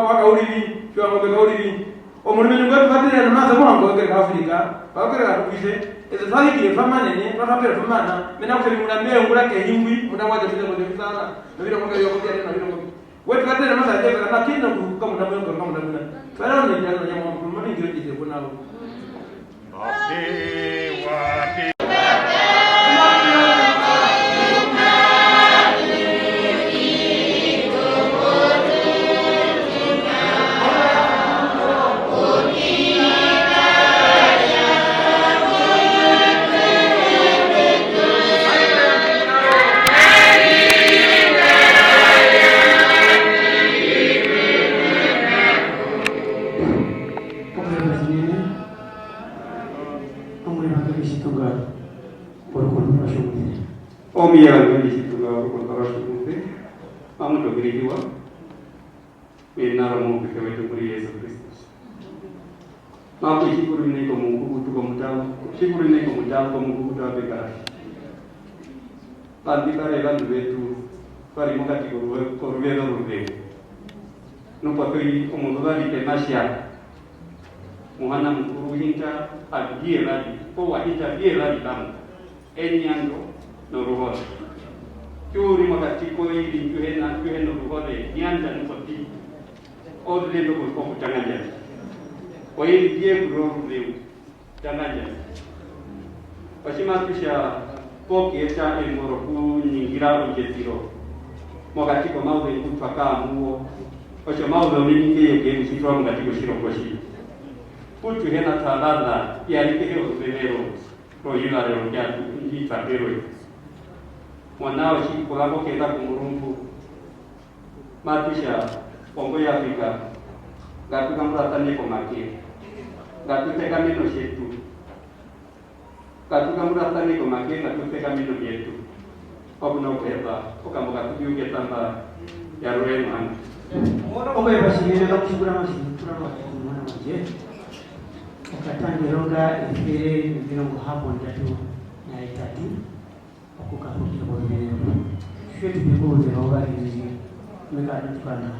wakauribi kwa ngo kauribi o muri ndo ngatu fatira na masa mwango ka Afrika bakera kubise ezo zali kile famanene batapera famana mena kuseli muna mbele ngula ke hingwi muna waje bila ngoje sana na bila ngoja yo ngoja na bila ngoja wetu fatira na masa je kana kinda kama muna mwengo kama muna fara ni jana ya mwa mwana ngiro jije kuna lo wapi Omi ya ngeli situga ko tarashukunte amuto giriwa enara mo ke wetu muri Yesu Kristus napo shukuru ni kwa Mungu kutuko mtao shukuru ni kwa mtao kwa Mungu kutabe karashi pandi kare landu wetu pari mukati ko rubero rubero no patoi omudali tenashia muhana mkuru hinta agie radi ko wahita die radi tamu enyando no ruhore kyuri makatiko ili kyuhena no ruhore nyanja nukoti odle ko ko tanganya oyi die gro le tanganya pasima kisha poki eta moro ku nyingira unjetiro mogati ko maude kutaka muo ocho maude ni ke ke msitwa ngati ko shiro koshi putu hena talala ya ni ke o venero ro yula ro ya ni tapero mwanao shi kolabo kenda kumurumbu matisha Kongo ya Afrika gatu kamrata ni komake gatu teka mino shetu gatu kamrata ni komake gatu teka mino yetu obno kweba okamoga tujuge tamba ya roen man oke basi ni na kushukura mwana manje okatangironga ifere virongo hapo ndatu na itatu okukafukia kwa vile shetu biko zeroga hizi meka tukana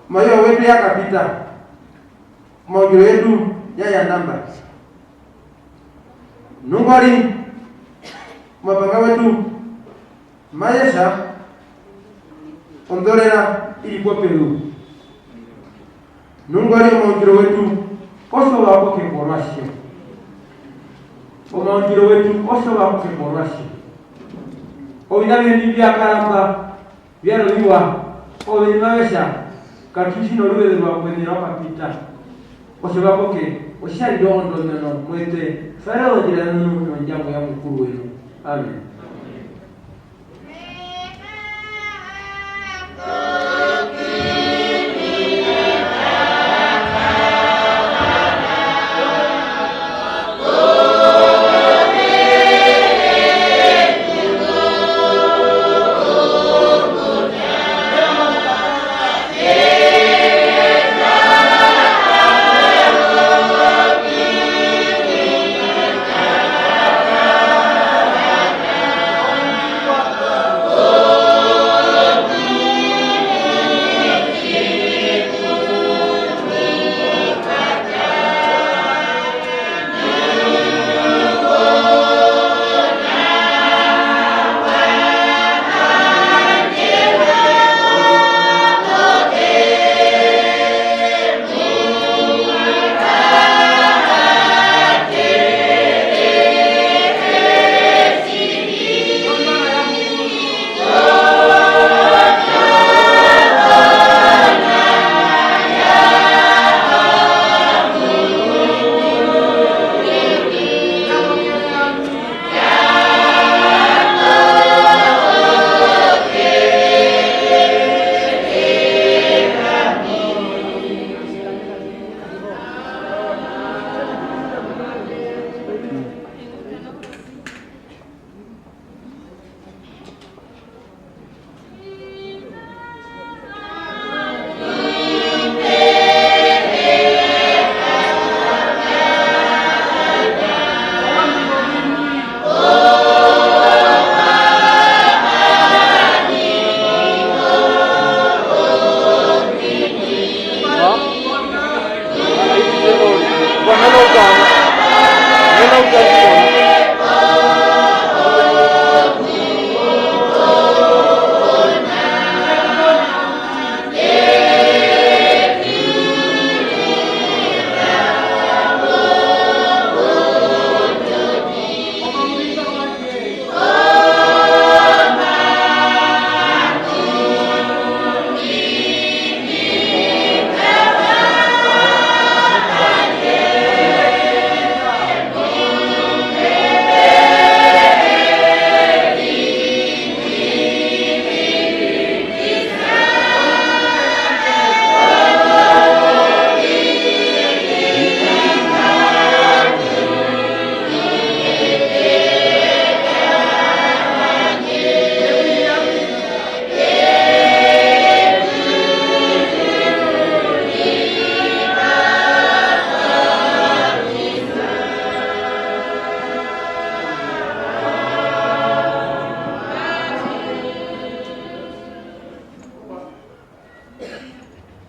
Mayo wetu yakapita mojo yetu yaya namba nungwali mapanga wetu mayesha ondolera ilikuwa Peru nungwali mojo wetu koso wako keborashe omojo wetu koso wako keborashe obinabe bibya karamba byaroliwa obimayesha katushino luwe lwa kwenera kapita oshobakoke oshali dondo nano mwete farao jirano no njango ya mukuru wenu amen.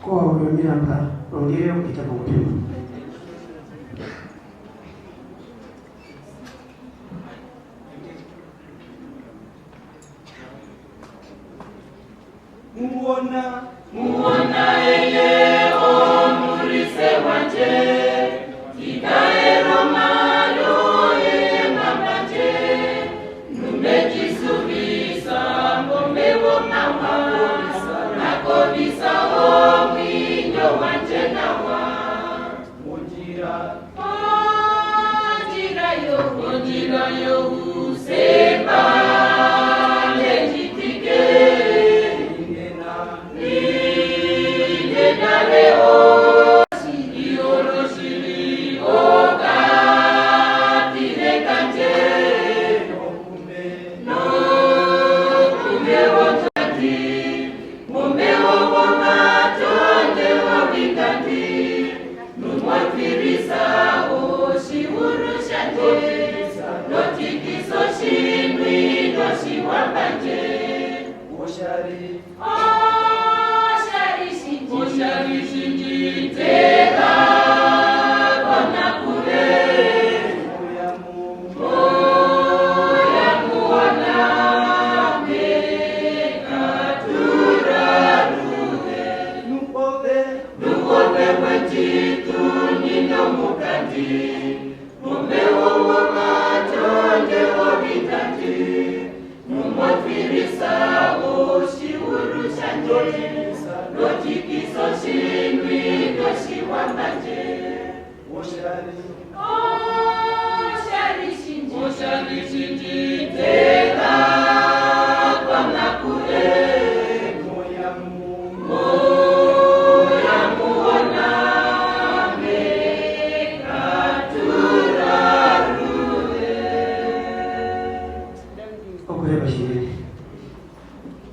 kwa miramba ongere ukita mutima muona yeye omurise wanje ikaero malo yeye mamaje numejisubisa ngomewo mama nakobisa omwinyo wanje nawa ojira yo usemba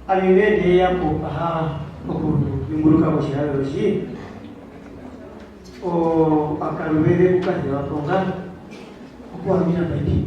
alingende yako aha okuyunguluka kushirayo shi o akalubere kukazi wakonga okuwamina baiti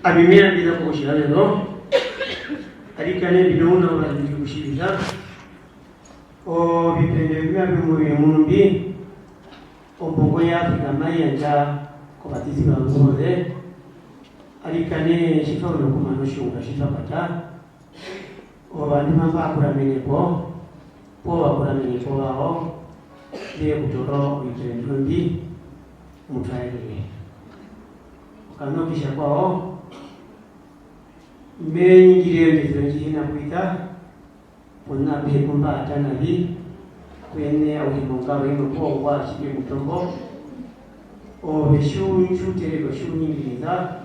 abimira bila kushira lero arikane binauna urajiji kushiriza o bipende bya bimuri obongo ya Afrika mayanja ko batisi bangoze arikane shifa no kumano shunga shifa pata o bantu mamba kuramenye ko bakuramenye ko baho ndiye kutoro ibintu mbi mutayire kanokisha kwao mengire ndizojina kuita ponna bekumba atanabi kwene auhimonga wino ko wa shibe mutombo o beshu chutere beshu nyingiriza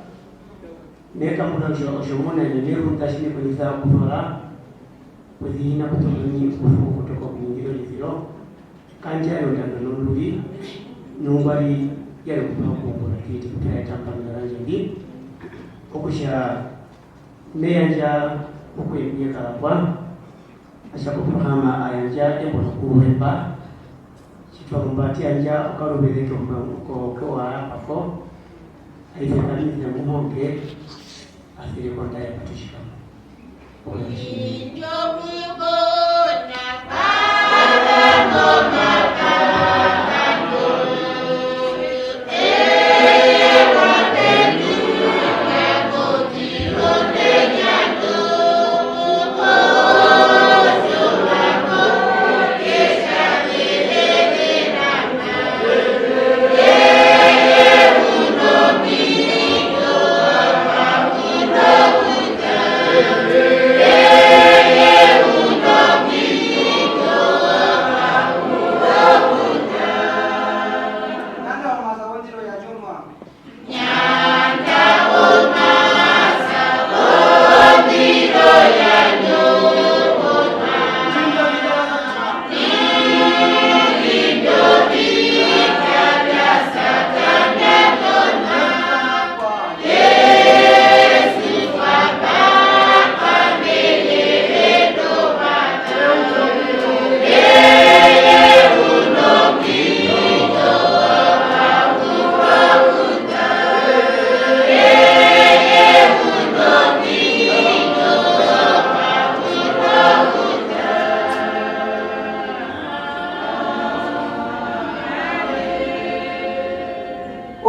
neka munajo jomona ni neru tashine kuliza kutora kuzina kutomani kutoka kuingiro liziro kanja yondana noluri numbari yale kutoka kumbura kiti kutaya tamba ngaranjindi okusha meyanja okuyemye kalakwa ashakufuhama ayanja embona kuhemba chitwarumbati anja ukarubeleke kokewa pako aizekanize mumonge asirikonda yapatishika Oh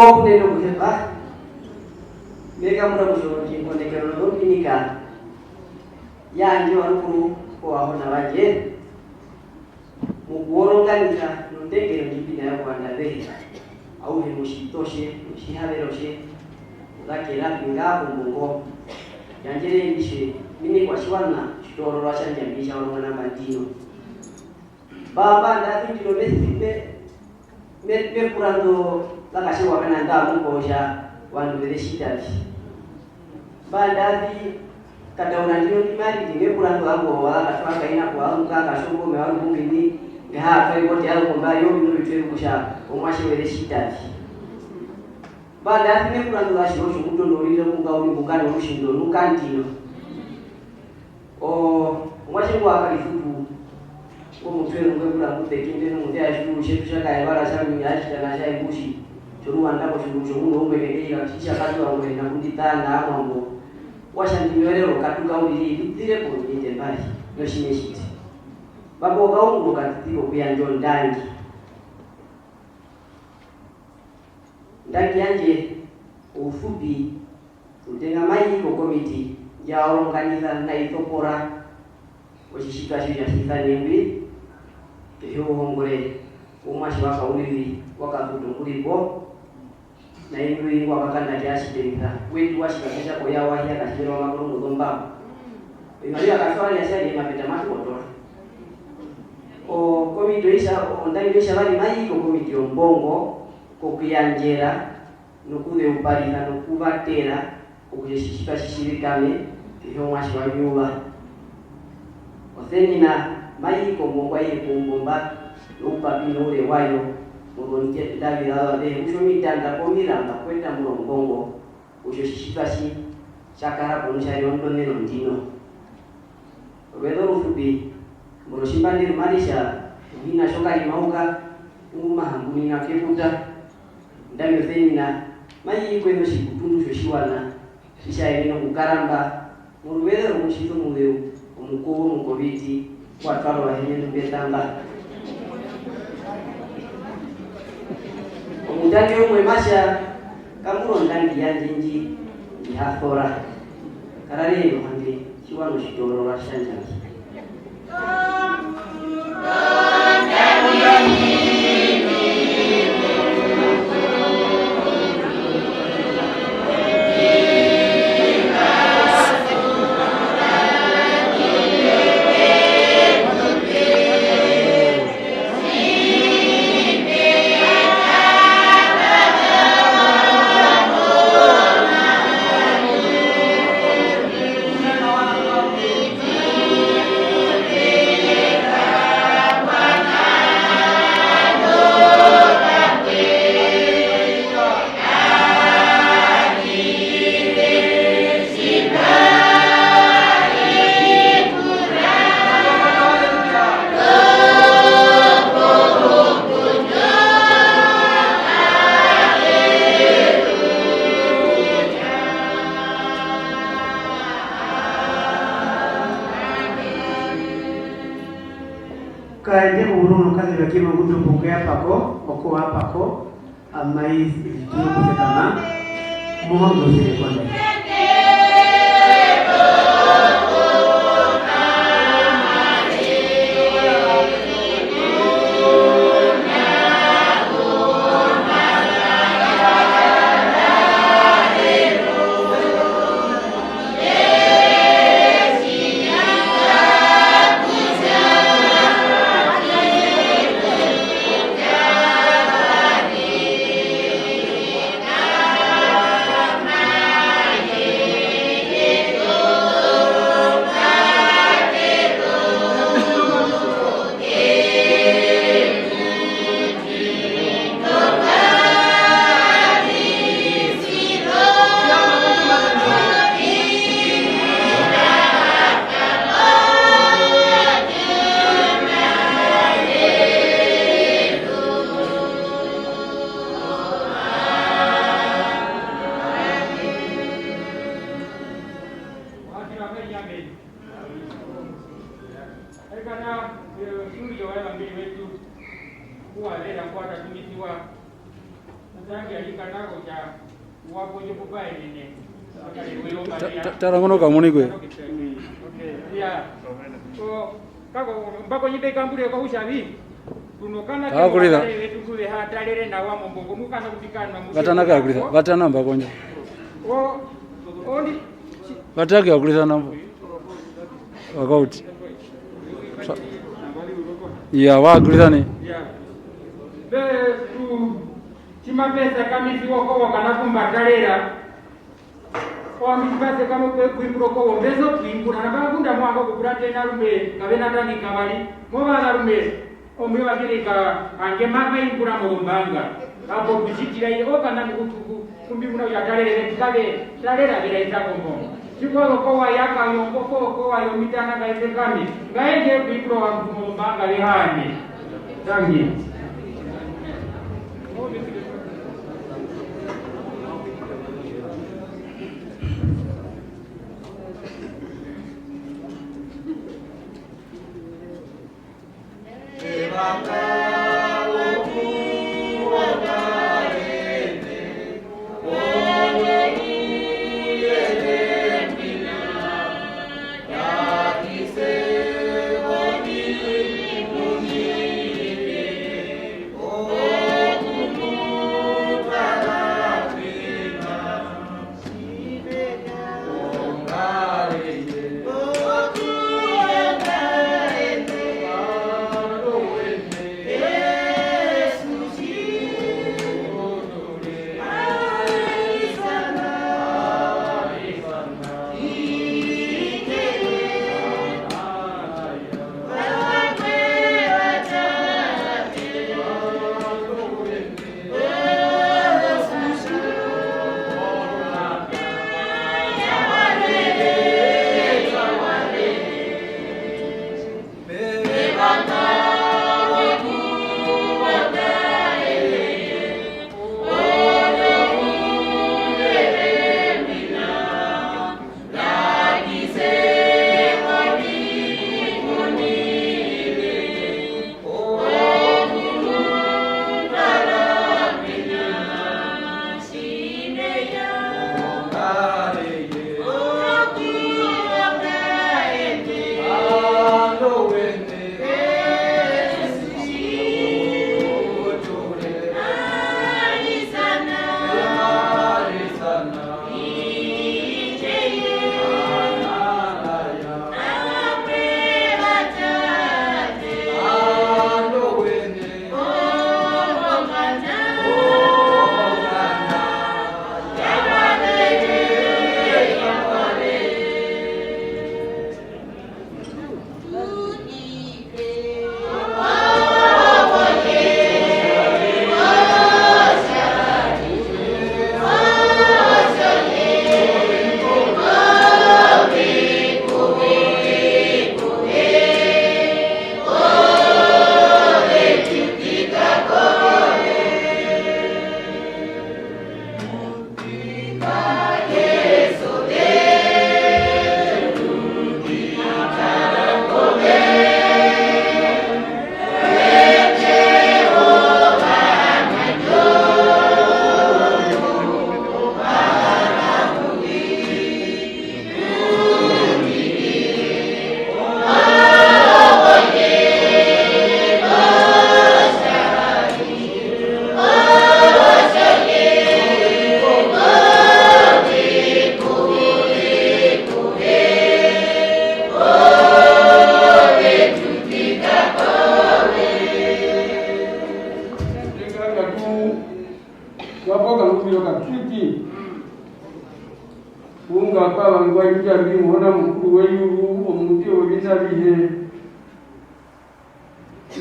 Kok neno kuhepa. Mereka muda kushoroki konekero lokinika. Ya ndio aruku kwa hona waje. Mukuoronganisha nondengero njipina ya kuandabe. Au hemushitoshe, mushihaberoshe. Zakera pinga kumbongo. Yanjere ndishe mimi kwa shwana shitoro rwashanja mbisha wana matino. Baba ndati kilomesi me kurando lakashe wakana ndamu kosha wandu vile shitati. Bandati kada unandio timari tinge kurando abo wala kashwaka ina kwa amuka kashombo me wandu ngini ha kai wote yalo komba yo ndo bitwe kusha omwashi vile shitati. Bandati me kurando la shiro shumuto ndo lile munga uli bukana ushindo nukantino. Omwashi kwa kalifutu umutwero ngwebula kutekinde n'umundi ashushe tushaka ibara shamwe yashita na shayi bushi choruwa ndako shurusho muno umwelekea kisha kazi wa mwenda kunditana amambo washandimelero katuka uli litire ko nite mbali no shimeshite babo kaungu katiko kuyanjo ndangi yanje ufupi utenga mai ko komiti ya organiza na itopora washishika shija kitanyembi hiyo hongore umashi waka ulili wakatutunguripo na indui wakakanda kiasi tenta wetu washikakesha kwa yawa hiya kashiro makuru mudomba inalia kaswali ya shari mapeta matu kotora komiti isha ondai isha bali mai ko komiti ombongo ko kuyanjera nukude uparika nukubatera okujishika shishirikane hiyo mwashi wa nyuba osenina mai ko mongwa ile kumbomba upa binure wayo mudonike davi la de ushoni tanda komira kwenda mulongongo ushoshishikashi chakara kunisha yondo neno ndino wedo rufupi muroshimba ndi marisha hina shoka limauka uma hanguni na keputa ndamyo senina mai kwendo shikutundu shoshiwana kisha elino kukaramba muruwedo mushito muleu umukuru mukobiti watwalo wahenye mbetamba omudani omwe masha kamuno ndangi yanjinji ihafora karalelo hande chiwano shitoro rashanja kaende uruno kazi bakima gudu pokea pako oko hapako amai vitio kusekana muhondo sile kwanda Tangi alikatako cha wapo jopo bae nene. Tarangono kamuni kwe. Okay. Ya. So kako mbako nyibe kambure kwa ushavi. Kunokana kwa kulira. Wetukuwe hatalere na wamo mbongo mukana kufikana musi. Batana ka kulira. Batana mbako nyo. Oni Bataki ya kulira nambo. Wakauti. Ya wa kulira ni. Ya. Tu chima pesa kamisi woko wakanakumba talera. Kwa mipase kama kuimburo ko mbezo kuimbura nabakunda mwango kukurate na rume kabena tani kabali moba rume omwe wakirika ange mama imbura mu mbanga hapo kushikira iyo kana nikutuku kumbi muna yatalere kale talera bila itako mbo chiko ko wa yaka yongo ko wa yomitana gaise kami gaije kuimburo wa mu mbanga lihani tangi Unga kwa ngwa jambi mwana mkuu weyuru omuti obisa bihe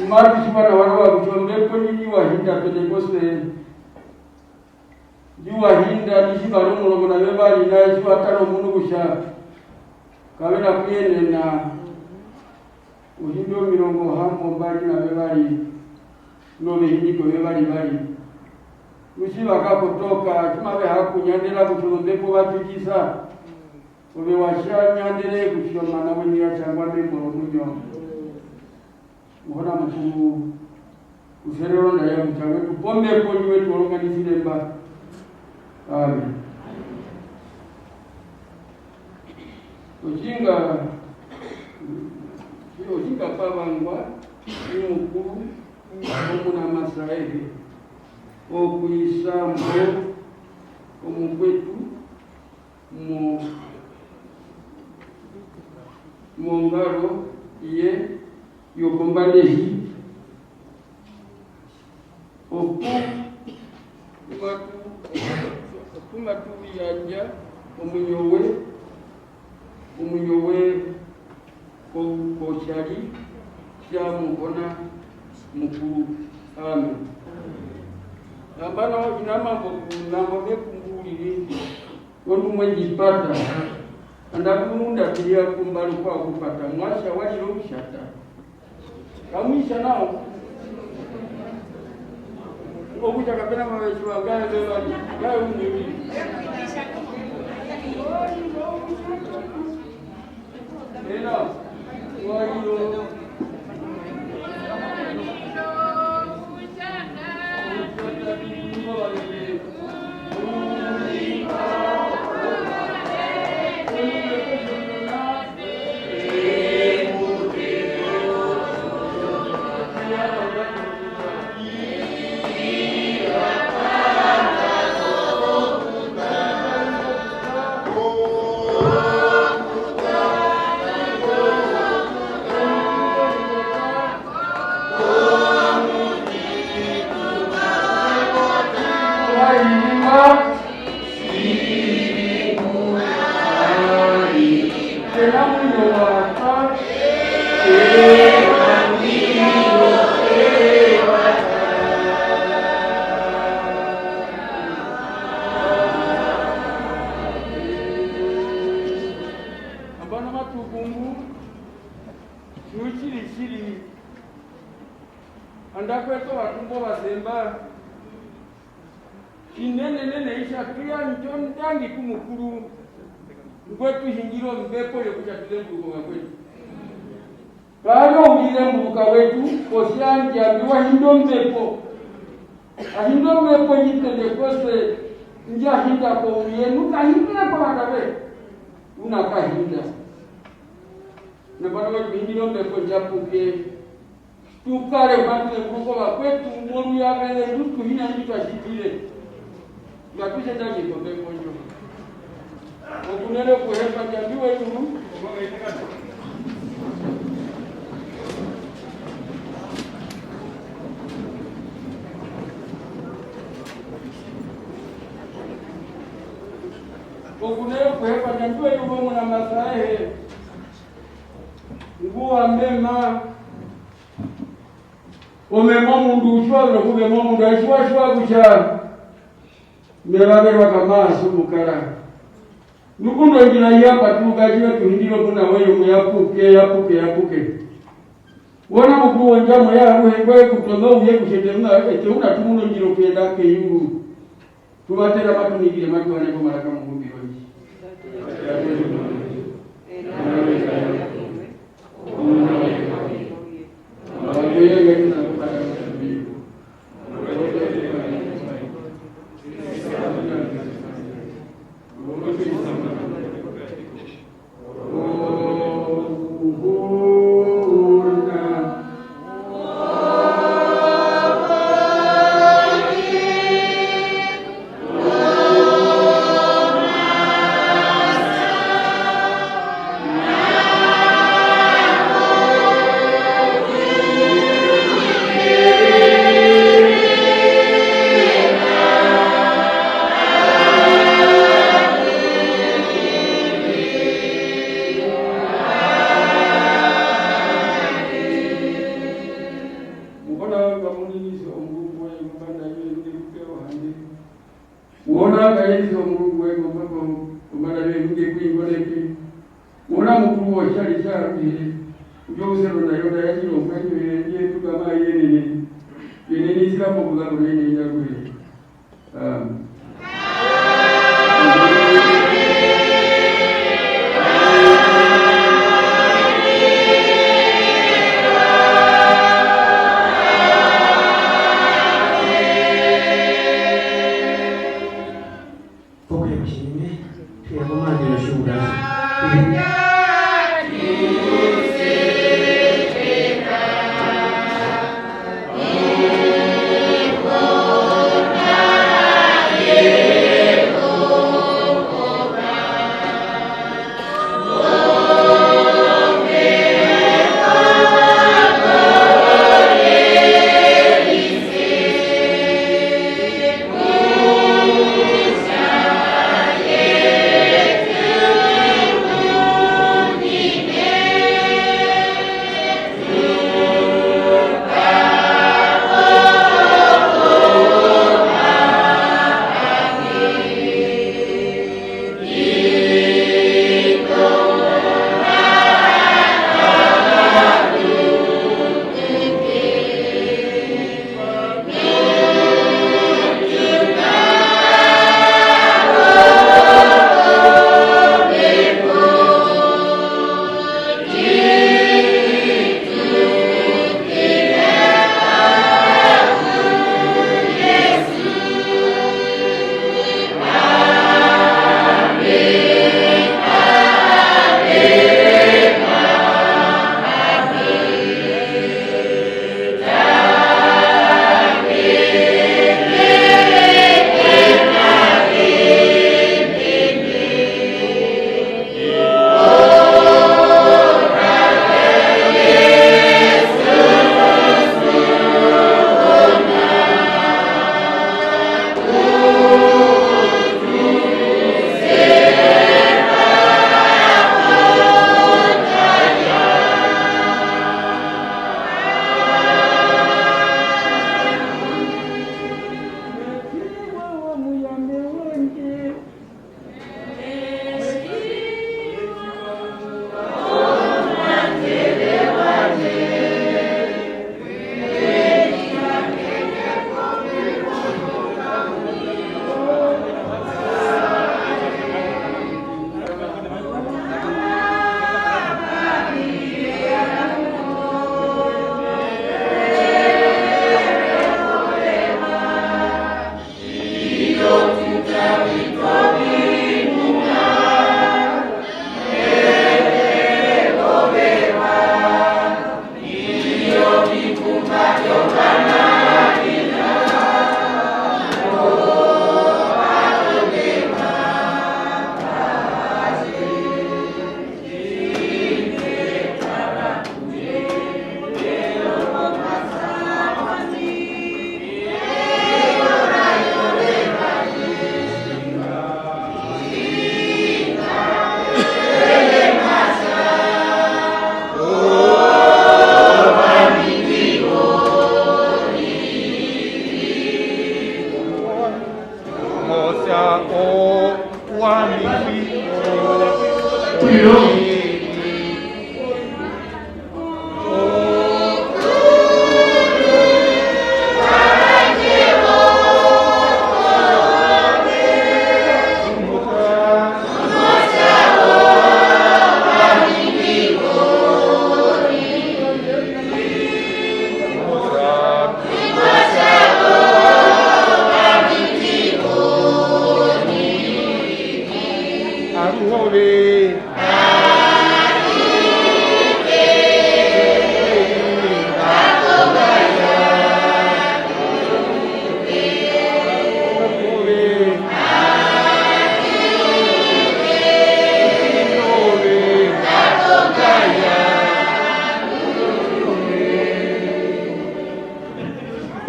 Mari subana warawa kuchombe konyini wahinda Pentecoste Juwa hinda nishibaro mulongo na webali na juwa kano munu kusha Kawena kuyene na Uhindo milongo hambo mbali na webali Nome hiniko webali bali Ushiba kapotoka chumabe hakunyandela kuchombepo watikisa Obe washa nyandele kuchoma na wenye ya changwa mimo munyo Muhona mkuu userero na ya mtawe tupombe kwa wetu organizile mba. Amen. Ojinga pabangwa ni mukuru omuna Masraeli okuisambo omukwetu mongaro iye yokombanehi oku kumatu yanja omunyowe koshali kyamubona mukuru. Amen. Ambano inambo mekumbulire ondumwenjipata andakunda kulia kumbalu kwa kupata mwasha waliro mshata kamwisha nao okuja kapena mawezu wagaye bebali gaye unyuri ena waliro andakweto watumbo wazemba inene isha tuya njondangi kumukuru ngwetu hingiro mbepo yokuchatule mburuka kwetu kano ungile mburuka wetu kosianja miwa hindo mbepo ahindo mbepo nyitende kose njia hinda kwa uyenu kahinda kwa watawe unakahinda nebana wetu hingiro mbepo njapuke tukare kwatule mburuka wakwetu mboru ya vele ndutu hina njitu ashitile ngapise ndagi kwa mbepo njo okunele kuhepa jambiwe yuru okunele kuhepa jambiwe yuru muna Masraeli nguwa mema omema mundu ushwabira kubema mundu ashwashwa kusha meraberwa kamaso mukara nukundo njina yapa tukajiwe tuhindiro kuna weyo yapuke wona mukuru njamo ya ruhengwe kutono uye kushetemna ete una tumuno njiro kwenda ke yuru tubatera matunigire matwana ko maraka mugumbi wanji Mwana kaenzi wa Mungu wego mpaka umarare nge kuingoleke. Mwana mkuu wa shari shari ndio usero na yoda ya kilo mwenye ndiye tukama yene ni sila mboga kwa yene ya kweli.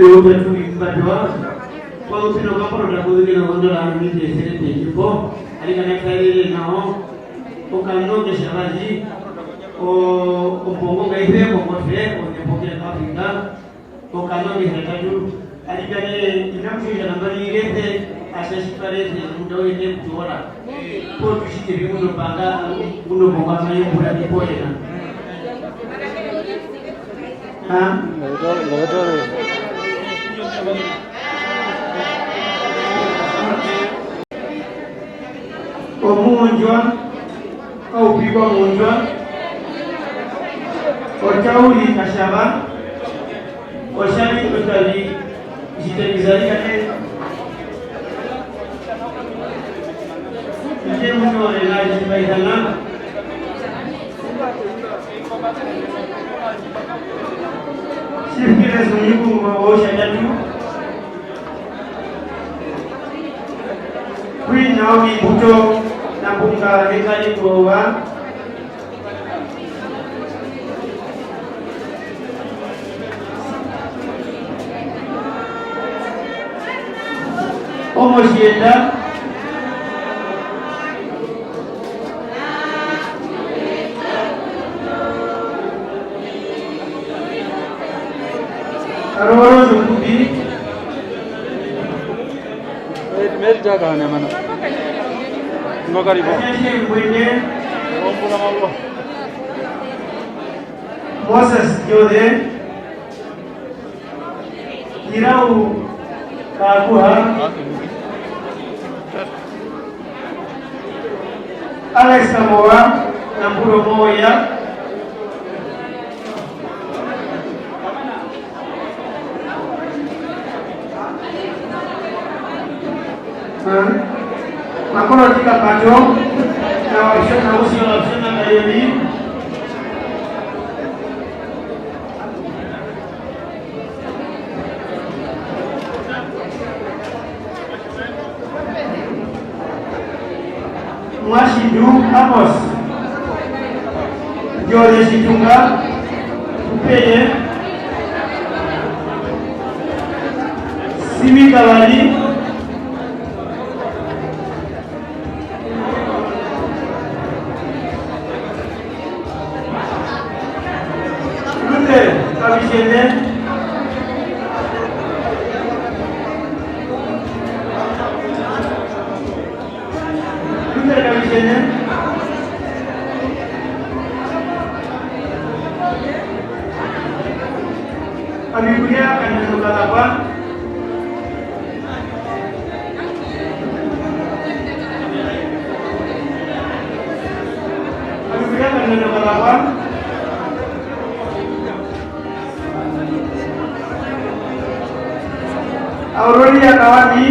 Pero bertujuh kalau sino ka por la pude na gondo la mi de sere te ko ali kana kare na ho o kando ke shabaji o pongo ga ise o fe o ne poke ka pinda o kando mi heta ju ali kane inam si jana bari rete asa shikare se mundo ite tuora por kisi te bi mundo banga mundo bonga mai pura di poena ha omunjwa au pigwa munjwa ochauli kashaba oshali otali jitalizali kane ije muno ela jibaidana Sifkile sunyiku mwaosha jatu. Queen Naomi Buto na bunga hekali kuowa. Omoshienda Aroro Zukubi Meri jaga ne mana. Ngokari bo. Anyeshe Mwende Ombula mawo. Moses Jode Kirau Kakuha Alex Samoa na Mpuro Moya Makono tika pato na wapishana usi wa wapishana kayeli Mwashindu Amos Jode Shitunga Upeye Simi Kawali Luther Kabishende Luther Kabishende Abikulia Kanano Kalapa Abikulia Kanano Kalapa Aurelia Kawami